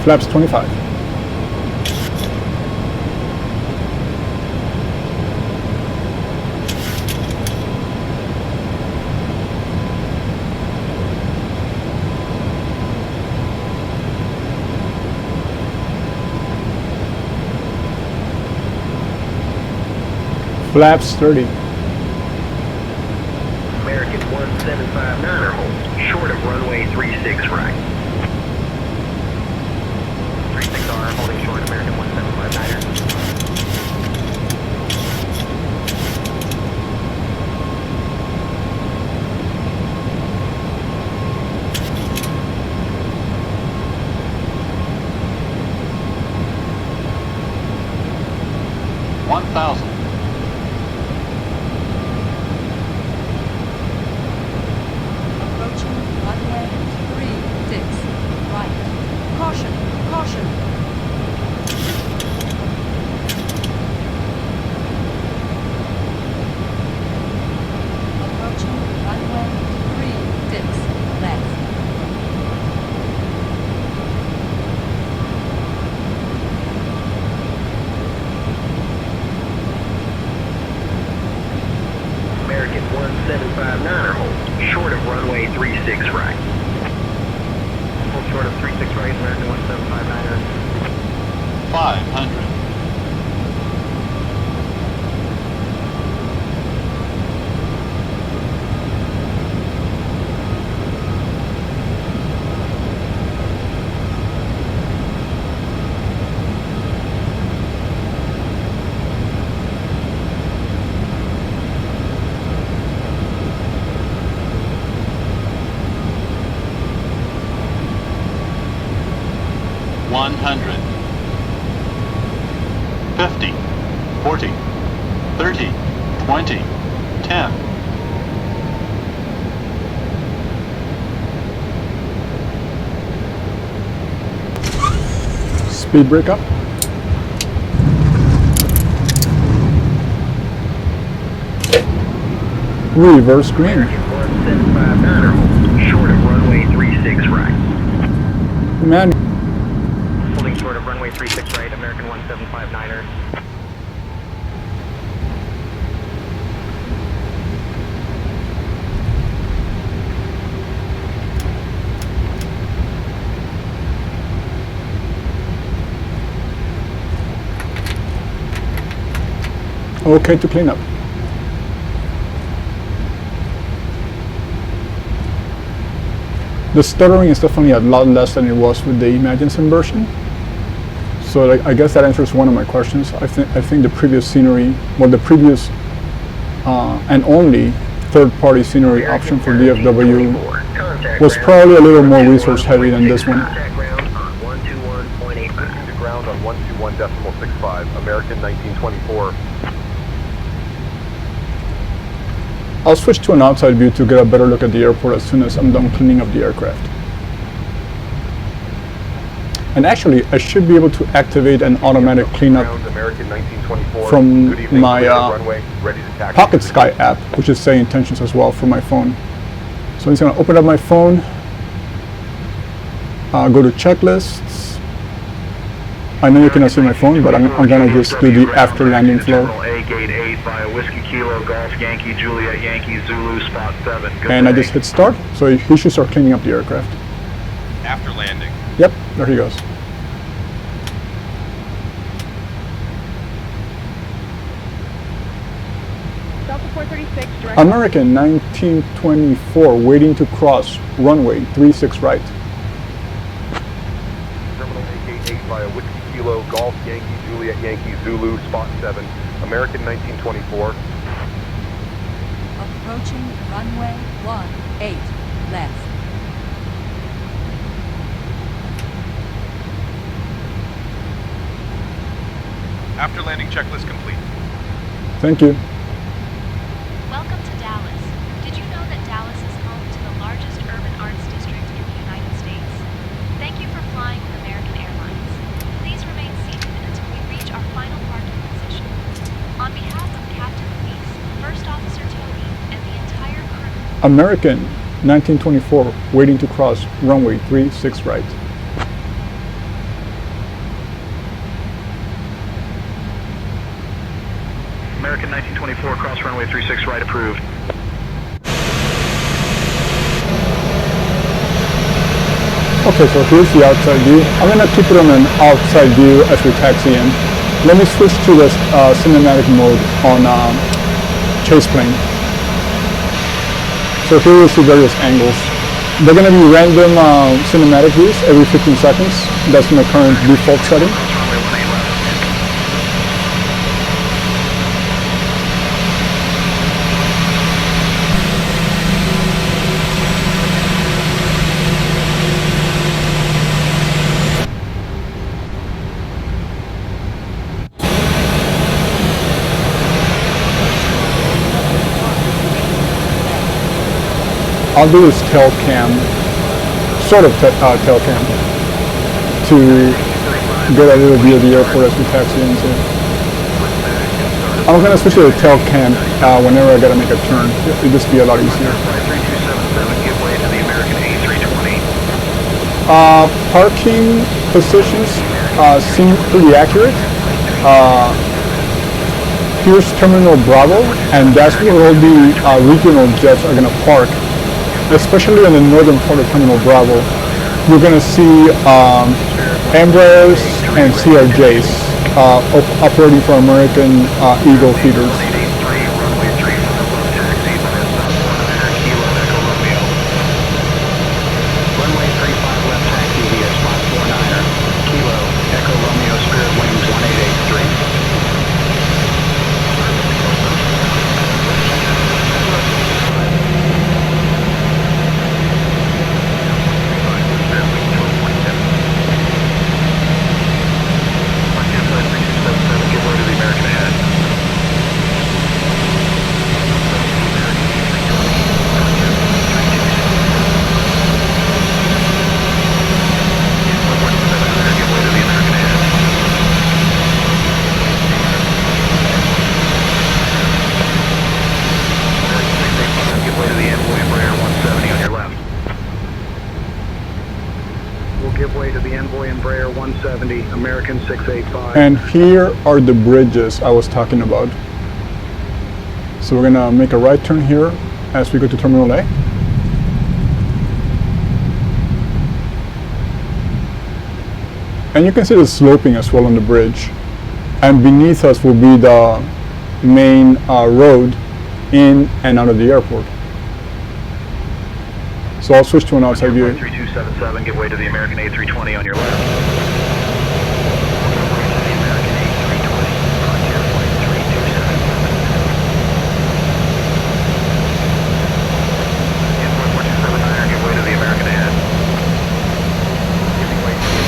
Speaker 1: Flaps 25. Flaps 30.
Speaker 4: American 1759er hold, short of runway 36 right. 36R, holding short, American 1759er.
Speaker 9: Approaching runway 36 right. Caution, caution. Approaching runway 36 left.
Speaker 4: American 1759er hold, short of runway 36 right. Hold short of 36 right, American 1759er.
Speaker 10: 500. One 50, 40, 30, 20, 10.
Speaker 1: Speed brake up. Reverse green.
Speaker 4: American 1759er hold, short of runway 36 right.
Speaker 1: Man,
Speaker 4: Holding short of runway 36 right, American 1759er.
Speaker 1: okay to clean up. The stuttering is definitely a lot less than it was with the ImagineSim version. So I guess that answers one of my questions. I think the previous scenery, well, the previous and only third-party scenery option for DFW was probably a little more resource-heavy than this one.
Speaker 6: Lifting to ground on 121.65, American 1924.
Speaker 1: I'll switch to an outside view to get a better look at the airport as soon as I'm done cleaning up the aircraft. And actually, I should be able to activate an automatic cleanup from my Pocket Sky app, which is setting intentions as well for my phone. So I'm just going to open up my phone, go to checklists. I know you cannot see my phone, but I'm going to just do the after landing flow. And I just hit start, so he should start cleaning up the aircraft.
Speaker 2: After landing.
Speaker 1: Yep, there he goes.
Speaker 5: Delta 436, direct.
Speaker 1: American 1924 waiting to cross runway 36 right.
Speaker 6: Terminal AK-8 via Whiskey Kilo, Golf, Yankee, Juliet, Yankee, Zulu, spot 7, American 1924.
Speaker 9: Approaching runway 18 left.
Speaker 2: After landing checklist complete.
Speaker 1: Thank you.
Speaker 8: Welcome to Dallas. Did you know that Dallas is home to the largest urban arts district in the United States? Thank you for flying with American Airlines. Please remain seated until we reach our final parking position. On behalf of Captain Luis, First Officer Toby, and the entire crew,
Speaker 1: American 1924 waiting to cross runway 36 right.
Speaker 10: American 1924, cross runway 36 right, approved.
Speaker 1: Okay, so here's the outside view. I'm going to keep it on an outside view as we taxi in. Let me switch to the cinematic mode on chase plane. So here we see various angles. They're going to be random cinematic views every 15 seconds. That's my current default setting. I'll do this tail cam, sort of tail cam, to get a little view of the airport as we taxi into. I'm going to switch to the tail cam whenever I got to make a turn. It'll just be a lot easier. Parking positions seem pretty accurate. Here's Terminal Bravo, and that's where all the regional jets are going to park. Especially in the northern part of Terminal Bravo, you're going to see Embraers and CRJs operating for American Eagle feeders.
Speaker 10: Runway 35 left taxi via spot 49er, Kilo, Echo Romeo, Spirit Wings 1883. American 685.
Speaker 1: And here are the bridges I was talking about. So we're going to make a right turn here as we go to Terminal A. And you can see the sloping as well on the bridge. And beneath us will be the main road in and out of the airport. So I'll switch to an outside view.
Speaker 10: 3277, give way to the American A320 on your left. Give way to the American ahead. Giving way to the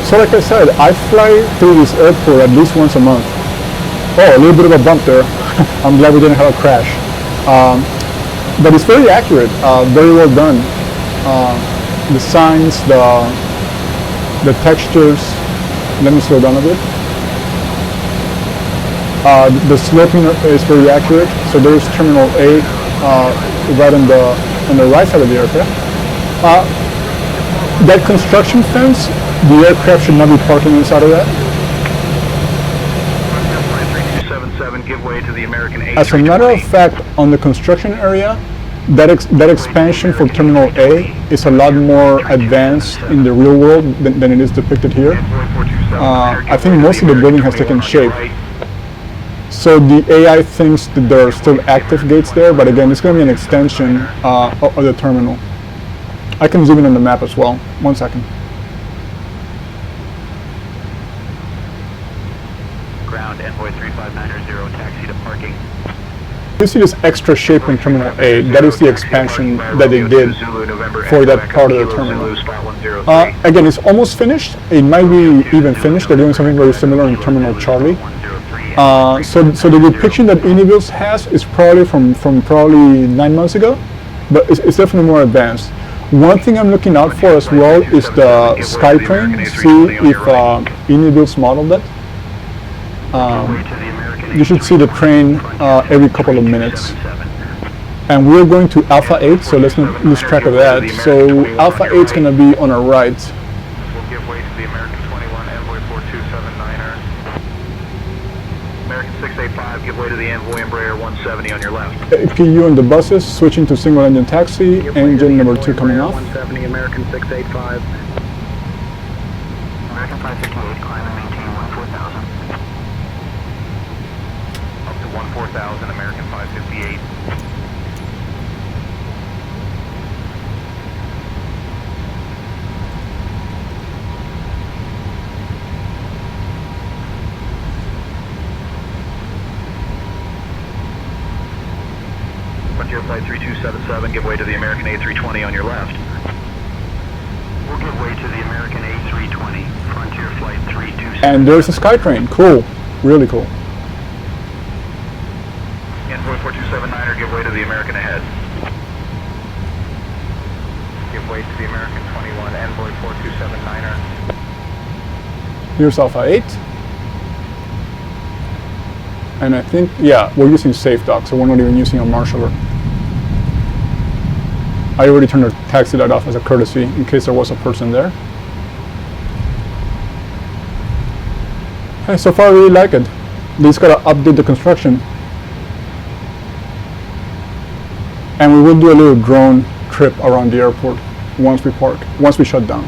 Speaker 1: So like I said, I fly through this airport at least once a month. Oh, a little bit of a bump there. I'm glad we didn't have a crash. But it's very accurate, very well done. The signs, the textures. Let me slow down a bit. The sloping is very accurate. So there's Terminal A right on the right side of the aircraft. That construction fence, the aircraft should not be parking inside of that.
Speaker 10: 3277, give way to the American A320.
Speaker 1: As a matter of fact, on the construction area, that expansion for Terminal A is a lot more advanced in the real world than it is depicted here. I think most of the building has taken shape. So the AI thinks that there are still active gates there, but again, it's going to be an extension of the terminal. I can zoom in on the map as well. 1 second.
Speaker 10: Ground Envoy 3590, taxi to parking.
Speaker 1: You see this extra shape in Terminal A. That is the expansion that they did for that part of the terminal. Again, it's almost finished. It might be even finished. They're doing something very similar in Terminal Charlie. So the depiction that iniBuilds has is probably from probably 9 months ago, but it's definitely more advanced. One thing I'm looking out for as well is the Skytrain. See if iniBuilds modeled it. You should see the train every couple of minutes. And we're going to Alpha 8, so let's not lose track of that. So Alpha 8 is going to be on our right.
Speaker 10: We'll give way to the American 21, Envoy 4279er. American 685, give way to the Envoy Embraer 170 on your left.
Speaker 1: PU on the buses, switching to single engine taxi, engine number 2 coming off.
Speaker 10: 170, American 685.
Speaker 4: American 558, climb and maintain 14,000.
Speaker 10: Up to 14,000, American 558. Frontier Flight 3277, give way to the American A320 on your left.
Speaker 4: We'll give way to the American A320, Frontier Flight 327.
Speaker 1: And there's a Skytrain. Cool. Really cool.
Speaker 10: Envoy 4279er, give way to the American ahead. Give way to the American 21, Envoy 4279er.
Speaker 1: Here's Alpha 8. And I think, yeah, we're using safe dock, so we're not even using a marshaller. I already turned the taxi light off as a courtesy in case there was a person there. Hey, so far I really like it. They just gotta update the construction. And we will do a little drone trip around the airport once we shut down.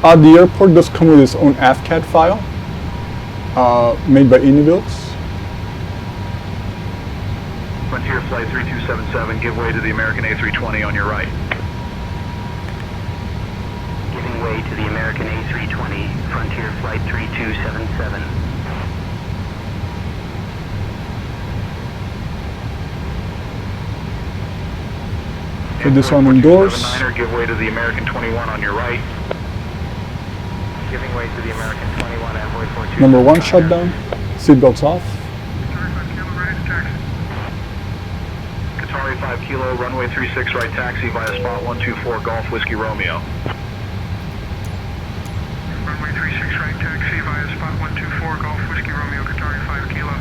Speaker 1: The airport does come with its own AFCAD file made by iniBuilds.
Speaker 10: Frontier Flight 3277, give way to the American A320 on your right.
Speaker 4: Giving way to the American A320, Frontier Flight 3277.
Speaker 1: So disarming doors.
Speaker 10: Give way to the American 21 on your right. Giving way to the American 21, Envoy 42.
Speaker 1: Number 1 shutdown. Seatbelts off.
Speaker 10: Qatari 5 Kilo, runway 36 right taxi via spot 124 Golf Whiskey Romeo.
Speaker 2: Runway 36 right taxi via spot 124 Golf Whiskey Romeo, Qatari 5 Kilo.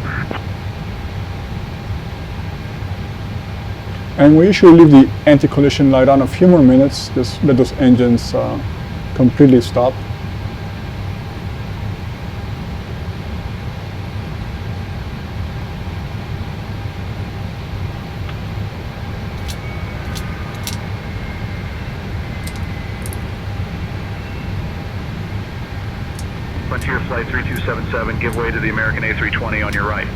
Speaker 1: And we usually leave the anti-collision light on a few more minutes, just let those engines completely stop.
Speaker 10: Frontier Flight 3277, give way to the American A320 on your right.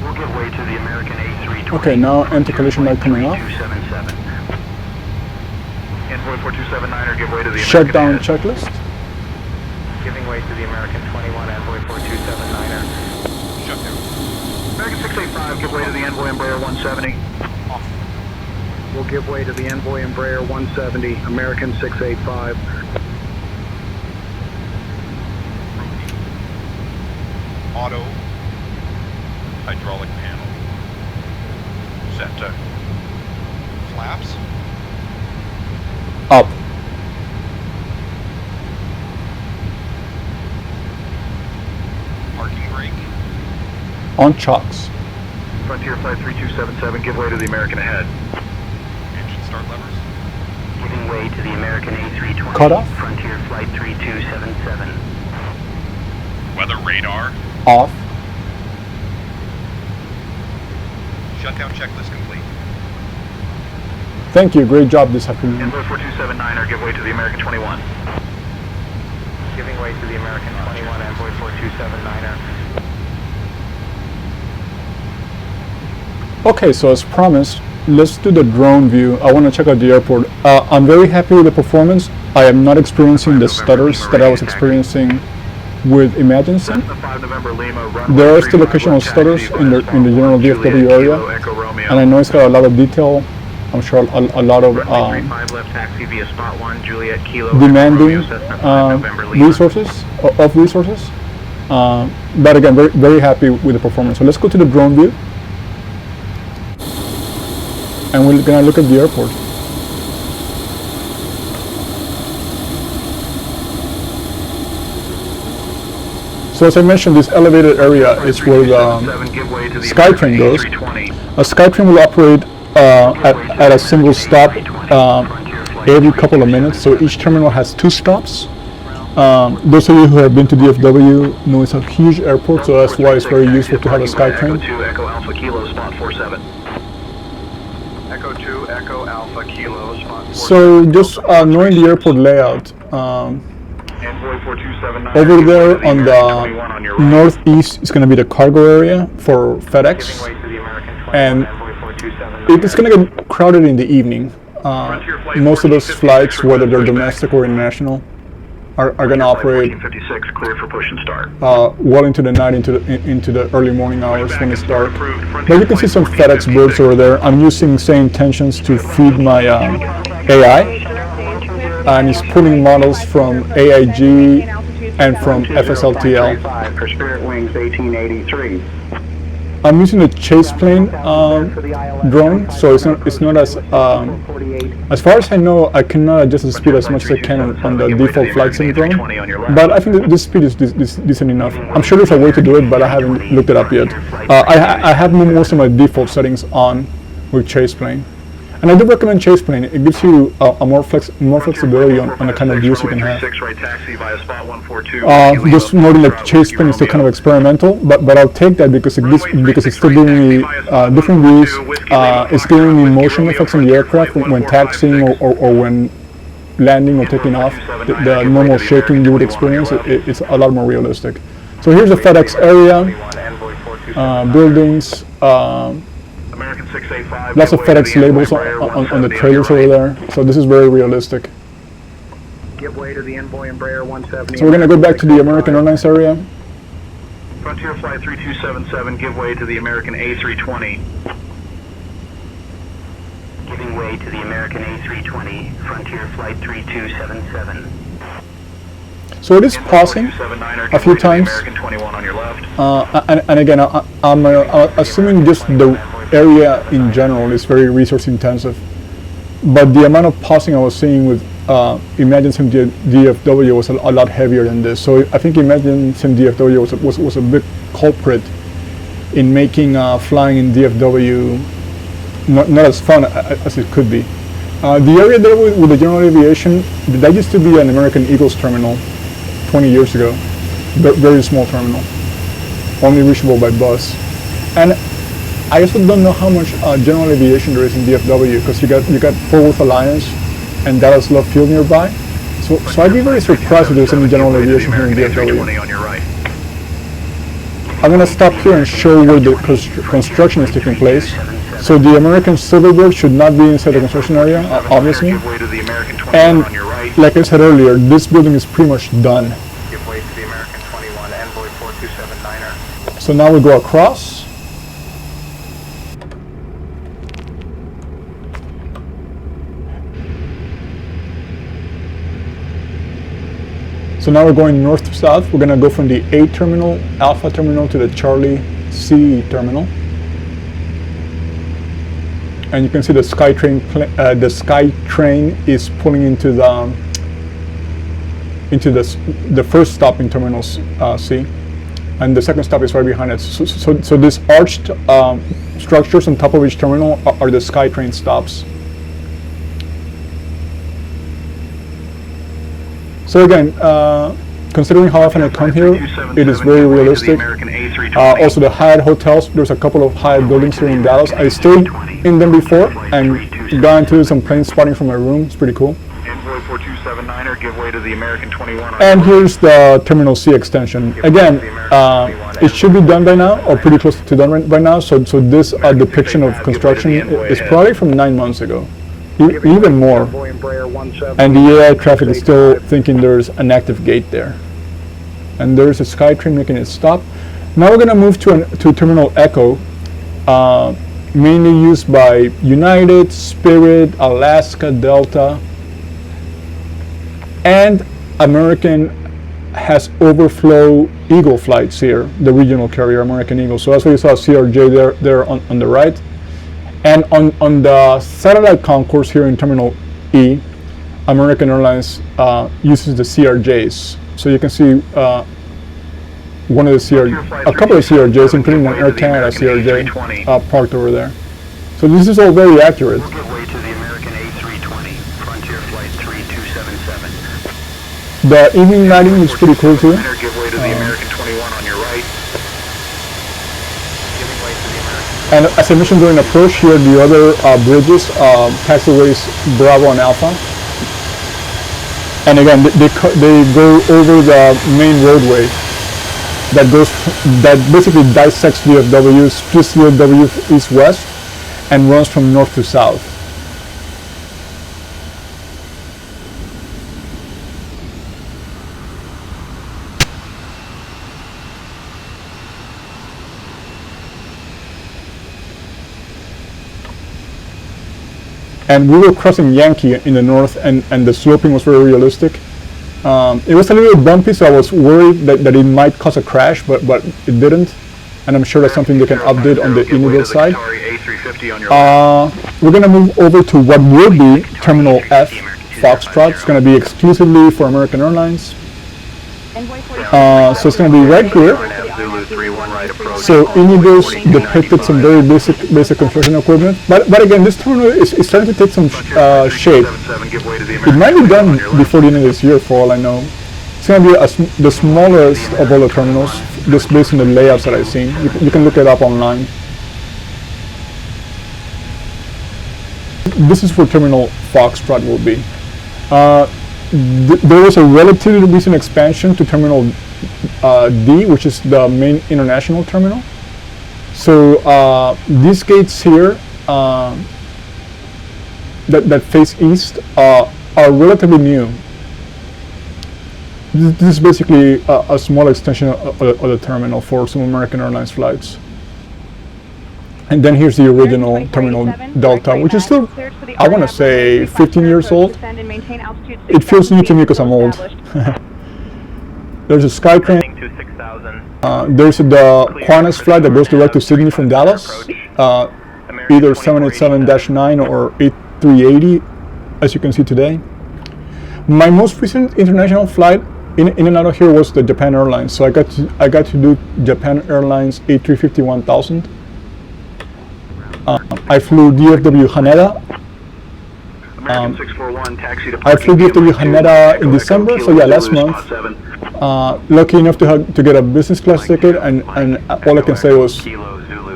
Speaker 4: We'll give way to the American A320.
Speaker 1: Okay, now anti-collision light coming off.
Speaker 4: 3277.
Speaker 10: Envoy 4279er, give way to the
Speaker 1: Shutdown
Speaker 10: American
Speaker 1: checklist.
Speaker 4: Giving way to the American 21, Envoy 4279er.
Speaker 2: Shutdown.
Speaker 10: American 685, give way to the Envoy Embraer 170.
Speaker 2: Off.
Speaker 10: We'll give way to the Envoy Embraer 170, American 685.
Speaker 2: Auto. Hydraulic panel. Set. Flaps.
Speaker 1: Up.
Speaker 2: Parking brake.
Speaker 1: On chocks.
Speaker 10: Frontier Flight 3277, give way to the American ahead.
Speaker 2: Engine start levers.
Speaker 4: Giving way to the American A320.
Speaker 1: Cut off.
Speaker 4: Frontier Flight 3277.
Speaker 2: Weather radar.
Speaker 1: Off.
Speaker 2: Shutdown checklist complete.
Speaker 1: Thank you. Great job this afternoon.
Speaker 10: Envoy 4279er, give way to the American 21.
Speaker 4: Giving way to the American 21, Envoy 4279er.
Speaker 1: Okay, so as promised, let's do the drone view. I want to check out the airport. I'm very happy with the performance. I am not experiencing the stutters that I was experiencing with ImagineSim. There are still occasional stutters in the general DFW area, and I know it's got a lot of detail. I'm sure a lot of demanding resources. But again, very, very happy with the performance. So let's go to the drone view, and we're gonna look at the airport. So as I mentioned, this elevated area is where the SkyTrain goes. A SkyTrain will operate at a single stop every couple of minutes. So each terminal has 2 stops. Those of you who have been to DFW know it's a huge airport, so that's why it's very useful to have a SkyTrain.
Speaker 10: Echo Alpha Kilo, spot 47. Echo 2, Echo Alpha Kilo, spot 47.
Speaker 1: So just knowing the airport layout, over there on the northeast is going to be the cargo area for FedEx, and it's going to get crowded in the evening. Most of those flights, whether they're domestic or international, are going to operate
Speaker 10: clear for push and start.
Speaker 1: well into the night, into the early morning hours when it's dark. But you can see some FedEx birds over there. I'm using same intentions to feed my AI, and it's pulling models from AIG and from FSLTL.
Speaker 10: For Spirit Wings 1883.
Speaker 1: I'm using the chase plane drone, so it's not as far as I know, I cannot adjust the speed as much as I can on the default flight sim drone, but I think that this speed is decent enough. I'm sure there's a way to do it, but I haven't looked it up yet. I have most of my default settings on with chase plane. And I do recommend chase plane. It gives you more flexibility on the kind of views you can have. Just noting that chase plane is still kind of experimental, but I'll take that because it's still giving me different views. It's giving me motion effects on the aircraft when taxiing or when landing or taking off. The normal shaking you would experience, it's a lot more realistic. So here's the FedEx area, buildings. Lots of FedEx labels on the trailers over there, so this is very realistic.
Speaker 10: Give way to the Envoy Embraer 170.
Speaker 1: So we're going to go back to the American Airlines area.
Speaker 10: Frontier Flight 3277, give way to the American A320.
Speaker 4: Giving way to the American A320, Frontier Flight 3277.
Speaker 1: So it is pausing a few times, and again, I'm assuming just the area in general is very resource intensive, but the amount of pausing I was seeing with ImagineSim DFW was a lot heavier than this. So I think ImagineSim DFW was a big culprit in making flying in DFW not as fun as it could be. The area there with the general aviation, that used to be an American Eagles terminal 20 years ago. Very small terminal, only reachable by bus. And I also don't know how much general aviation there is in DFW, because you got Fort Worth Alliance and Dallas Love Field nearby. So I'd be very surprised if there's any general aviation here in DFW.
Speaker 10: on your right.
Speaker 1: I'm going to stop here and show where the construction is taking place. So the American Silverberg should not be inside the construction area, obviously.
Speaker 10: Give way to the American 21
Speaker 1: And
Speaker 10: on your right.
Speaker 1: like I said earlier, this building is pretty much done.
Speaker 10: Give way to the American 21, Envoy 4279er.
Speaker 1: So now we go across. So now we're going north to south. We're going to go from the A terminal, Alpha terminal, to the Charlie C terminal. And you can see the SkyTrain. The SkyTrain is pulling into the first stop in Terminal C, and the second stop is right behind it. So these arched structures on top of each terminal are the SkyTrain stops. So again, considering how often I come here, it is very realistic. Also the Hyatt hotels, there's a couple of Hyatt buildings here in Dallas. I stayed in them before and got into some plane spotting from my room. It's pretty cool.
Speaker 10: Envoy 4279er, give way to the American 21 on
Speaker 1: And
Speaker 10: your
Speaker 1: here's the Terminal C extension. Again, it should be done by now, or pretty close to done by now. So this depiction of construction is probably from 9 months ago. Even more, and the AI traffic is still thinking there's an active gate there, and there's a SkyTrain making it stop. Now we're going to move to Terminal Echo, mainly used by United, Spirit, Alaska, Delta, and American has overflow Eagle flights here, the regional carrier American Eagle. So that's why you saw CRJ there on the right. And on the satellite concourse here in Terminal E, American Airlines uses the CRJs. So you can see a couple of CRJs, including an Air Canada CRJ parked over there. So this is all very accurate.
Speaker 10: Give way to the American A320, Frontier Flight 3277.
Speaker 1: The evening lighting is pretty cool too.
Speaker 10: Give way to the American 21 on your right. Giving way to the American.
Speaker 1: And as I mentioned during approach, here the other bridges, taxiways Bravo and Alpha. And again, they go over the main roadway that basically dissects DFW, splits DFW east-west, and runs from north to south. And we were crossing Yankee in the north, and the sloping was very realistic. It was a little bumpy, so I was worried that it might cause a crash, but it didn't. And I'm sure that's something they can update on the iniBuilds side. We're going to move over to what will be Terminal F, Foxtrot. It's going to be exclusively for American Airlines. So it's going to be right here. So iniBuilds depicted some very basic construction equipment, but again, this terminal is starting to take some shape. It might be done before the end of this year, for all I know. It's going to be the smallest of all the terminals, just based on the layouts that I've seen. You can look it up online. This is where Terminal Foxtrot will be. There was a relatively recent expansion to Terminal D, which is the main international terminal. So these gates here that face east are relatively new. This is basically a small extension of the terminal for some American Airlines flights. And then here's the original Terminal Delta, which is still, I want to say, 15 years old. It feels new to me because I'm old. There's a SkyTrain. There's the Qantas flight that goes direct to Sydney from Dallas, either 787-9 or 8380, as you can see today. My most recent international flight in and out of here was the Japan Airlines. So I got to do Japan Airlines A350-1000. I flew DFW Haneda. I flew DFW Haneda in December, so yeah, last month. Lucky enough to get a business class ticket, and all I can say was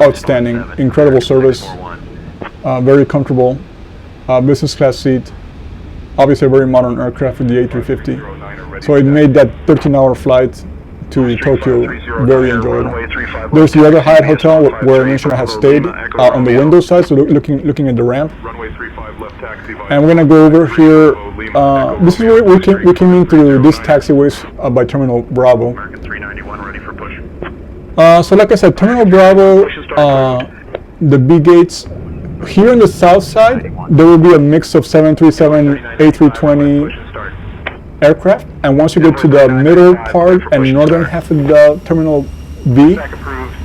Speaker 1: outstanding, incredible service, very comfortable, business class seat. obviously a very modern aircraft with the A350. So it made that 13-hour flight to Tokyo very enjoyable. There's the other Hyatt hotel where I mentioned I have stayed on the window side, so looking at the ramp. And we're gonna go over here. This is where we came into this taxiways by Terminal Bravo. So like I said, Terminal Bravo, the B gates. Here on the south side, there will be a mix of 737, A320 aircraft, and once you get to the middle part and northern half of the Terminal B,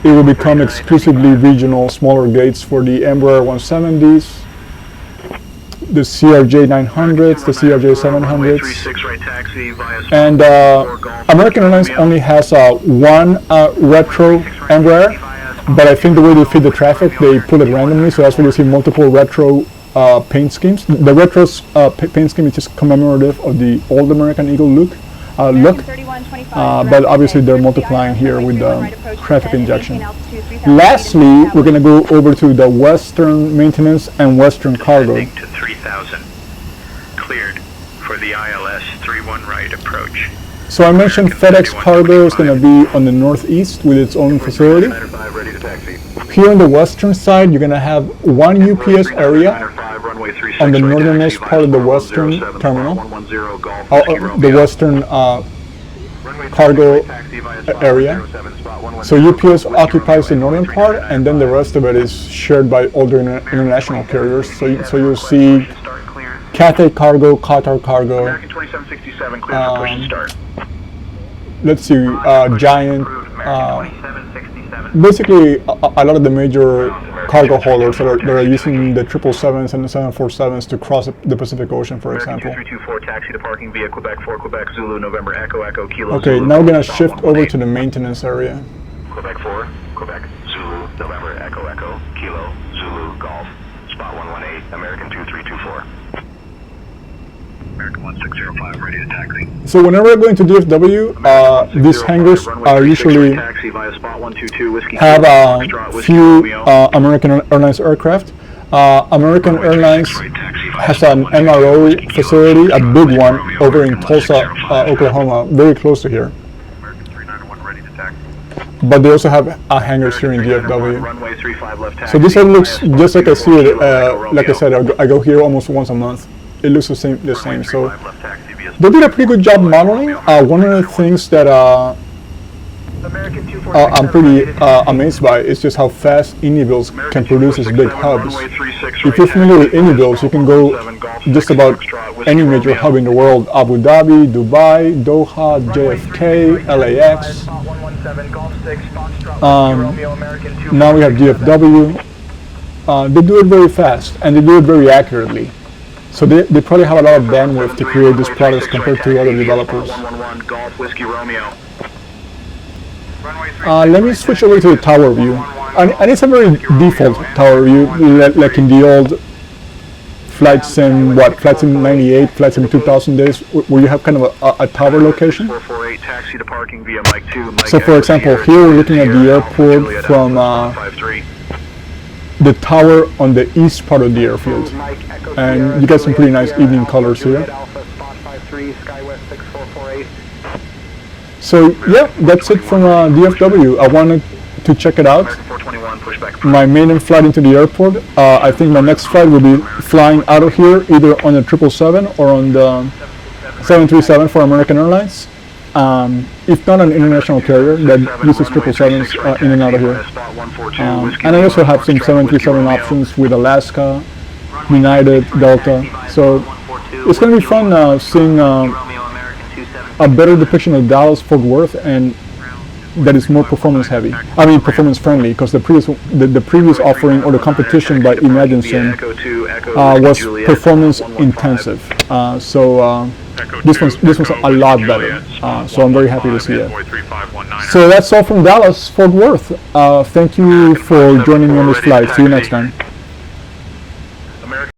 Speaker 1: it will become exclusively regional, smaller gates for the Embraer 170s, the CRJ 900s, the CRJ 700s, and American Airlines only has one retro Embraer, but I think the way they feed the traffic, they pull it randomly, so that's why you see multiple retro paint schemes. The retro paint scheme is just commemorative of the old American Eagle look, but obviously they're multiplying here with the traffic injection. Lastly, we're going to go over to the Western Maintenance and Western Cargo.
Speaker 10: To 3000. Cleared for the ILS 31 right approach.
Speaker 1: So I mentioned FedEx Cargo is going to be on the northeast with its own facility. Here on the western side, you're going to have one UPS area on the northernmost part of the western terminal, the western cargo area. So UPS occupies the northern part, and then the rest of it is shared by older international carriers. So you'll see Cathay Cargo, Qatar Cargo, let's see, Giant, basically a lot of the major cargo haulers that are using the 777s and the 747s to cross the Pacific Ocean, for example.
Speaker 10: 324 taxi to parking via Quebec 4 Quebec Zulu November Echo Echo Kilo.
Speaker 1: Okay, now we're going to shift over to the maintenance area.
Speaker 10: Quebec 4 Quebec Zulu November Echo Echo Kilo Zulu Golf spot 118 American 2324. American 1605 ready to taxi.
Speaker 1: So whenever we're going to DFW, these hangars are usually have a few American Airlines aircraft. American Airlines has an MRO facility, a big one, over in Tulsa, Oklahoma, very close to here. But they also have hangars here in DFW. So this one looks just like I see it. Like I said, I go here almost once a month. It looks the same. So they did a pretty good job modeling. One of the things that I'm pretty amazed by is just how fast iniBuilds can produce these big hubs. If you're familiar with iniBuilds, you can go just about any major hub in the world: Abu Dhabi, Dubai, Doha, JFK, LAX. Now we have DFW. They do it very fast and they do it very accurately. So they probably have a lot of bandwidth to create these products compared to other developers. Let me switch over to the tower view. And it's a very default tower view, like in the old Flight Sim 98, Flight Sim 2000 days, where you have kind of a tower location. So for example, here we're looking at the airport from the tower on the east part of the airfield. And you get some pretty nice evening colors here. So yeah, that's it from DFW. I wanted to check it out. My maiden flight into the airport. I think my next flight will be flying out of here, either on the 777 or on the 737 for American Airlines. If not an international carrier that uses 777s in and out of here. And I also have some 737 options with Alaska, United, Delta. So it's going to be fun seeing a better depiction of Dallas-Fort Worth, and that is more performance heavy. I mean performance friendly, because the previous offering or the competition by ImagineSim was performance intensive. So this one's a lot better. So I'm very happy to see it. So that's all from Dallas-Fort Worth. Thank you for joining me on this flight. See you next time.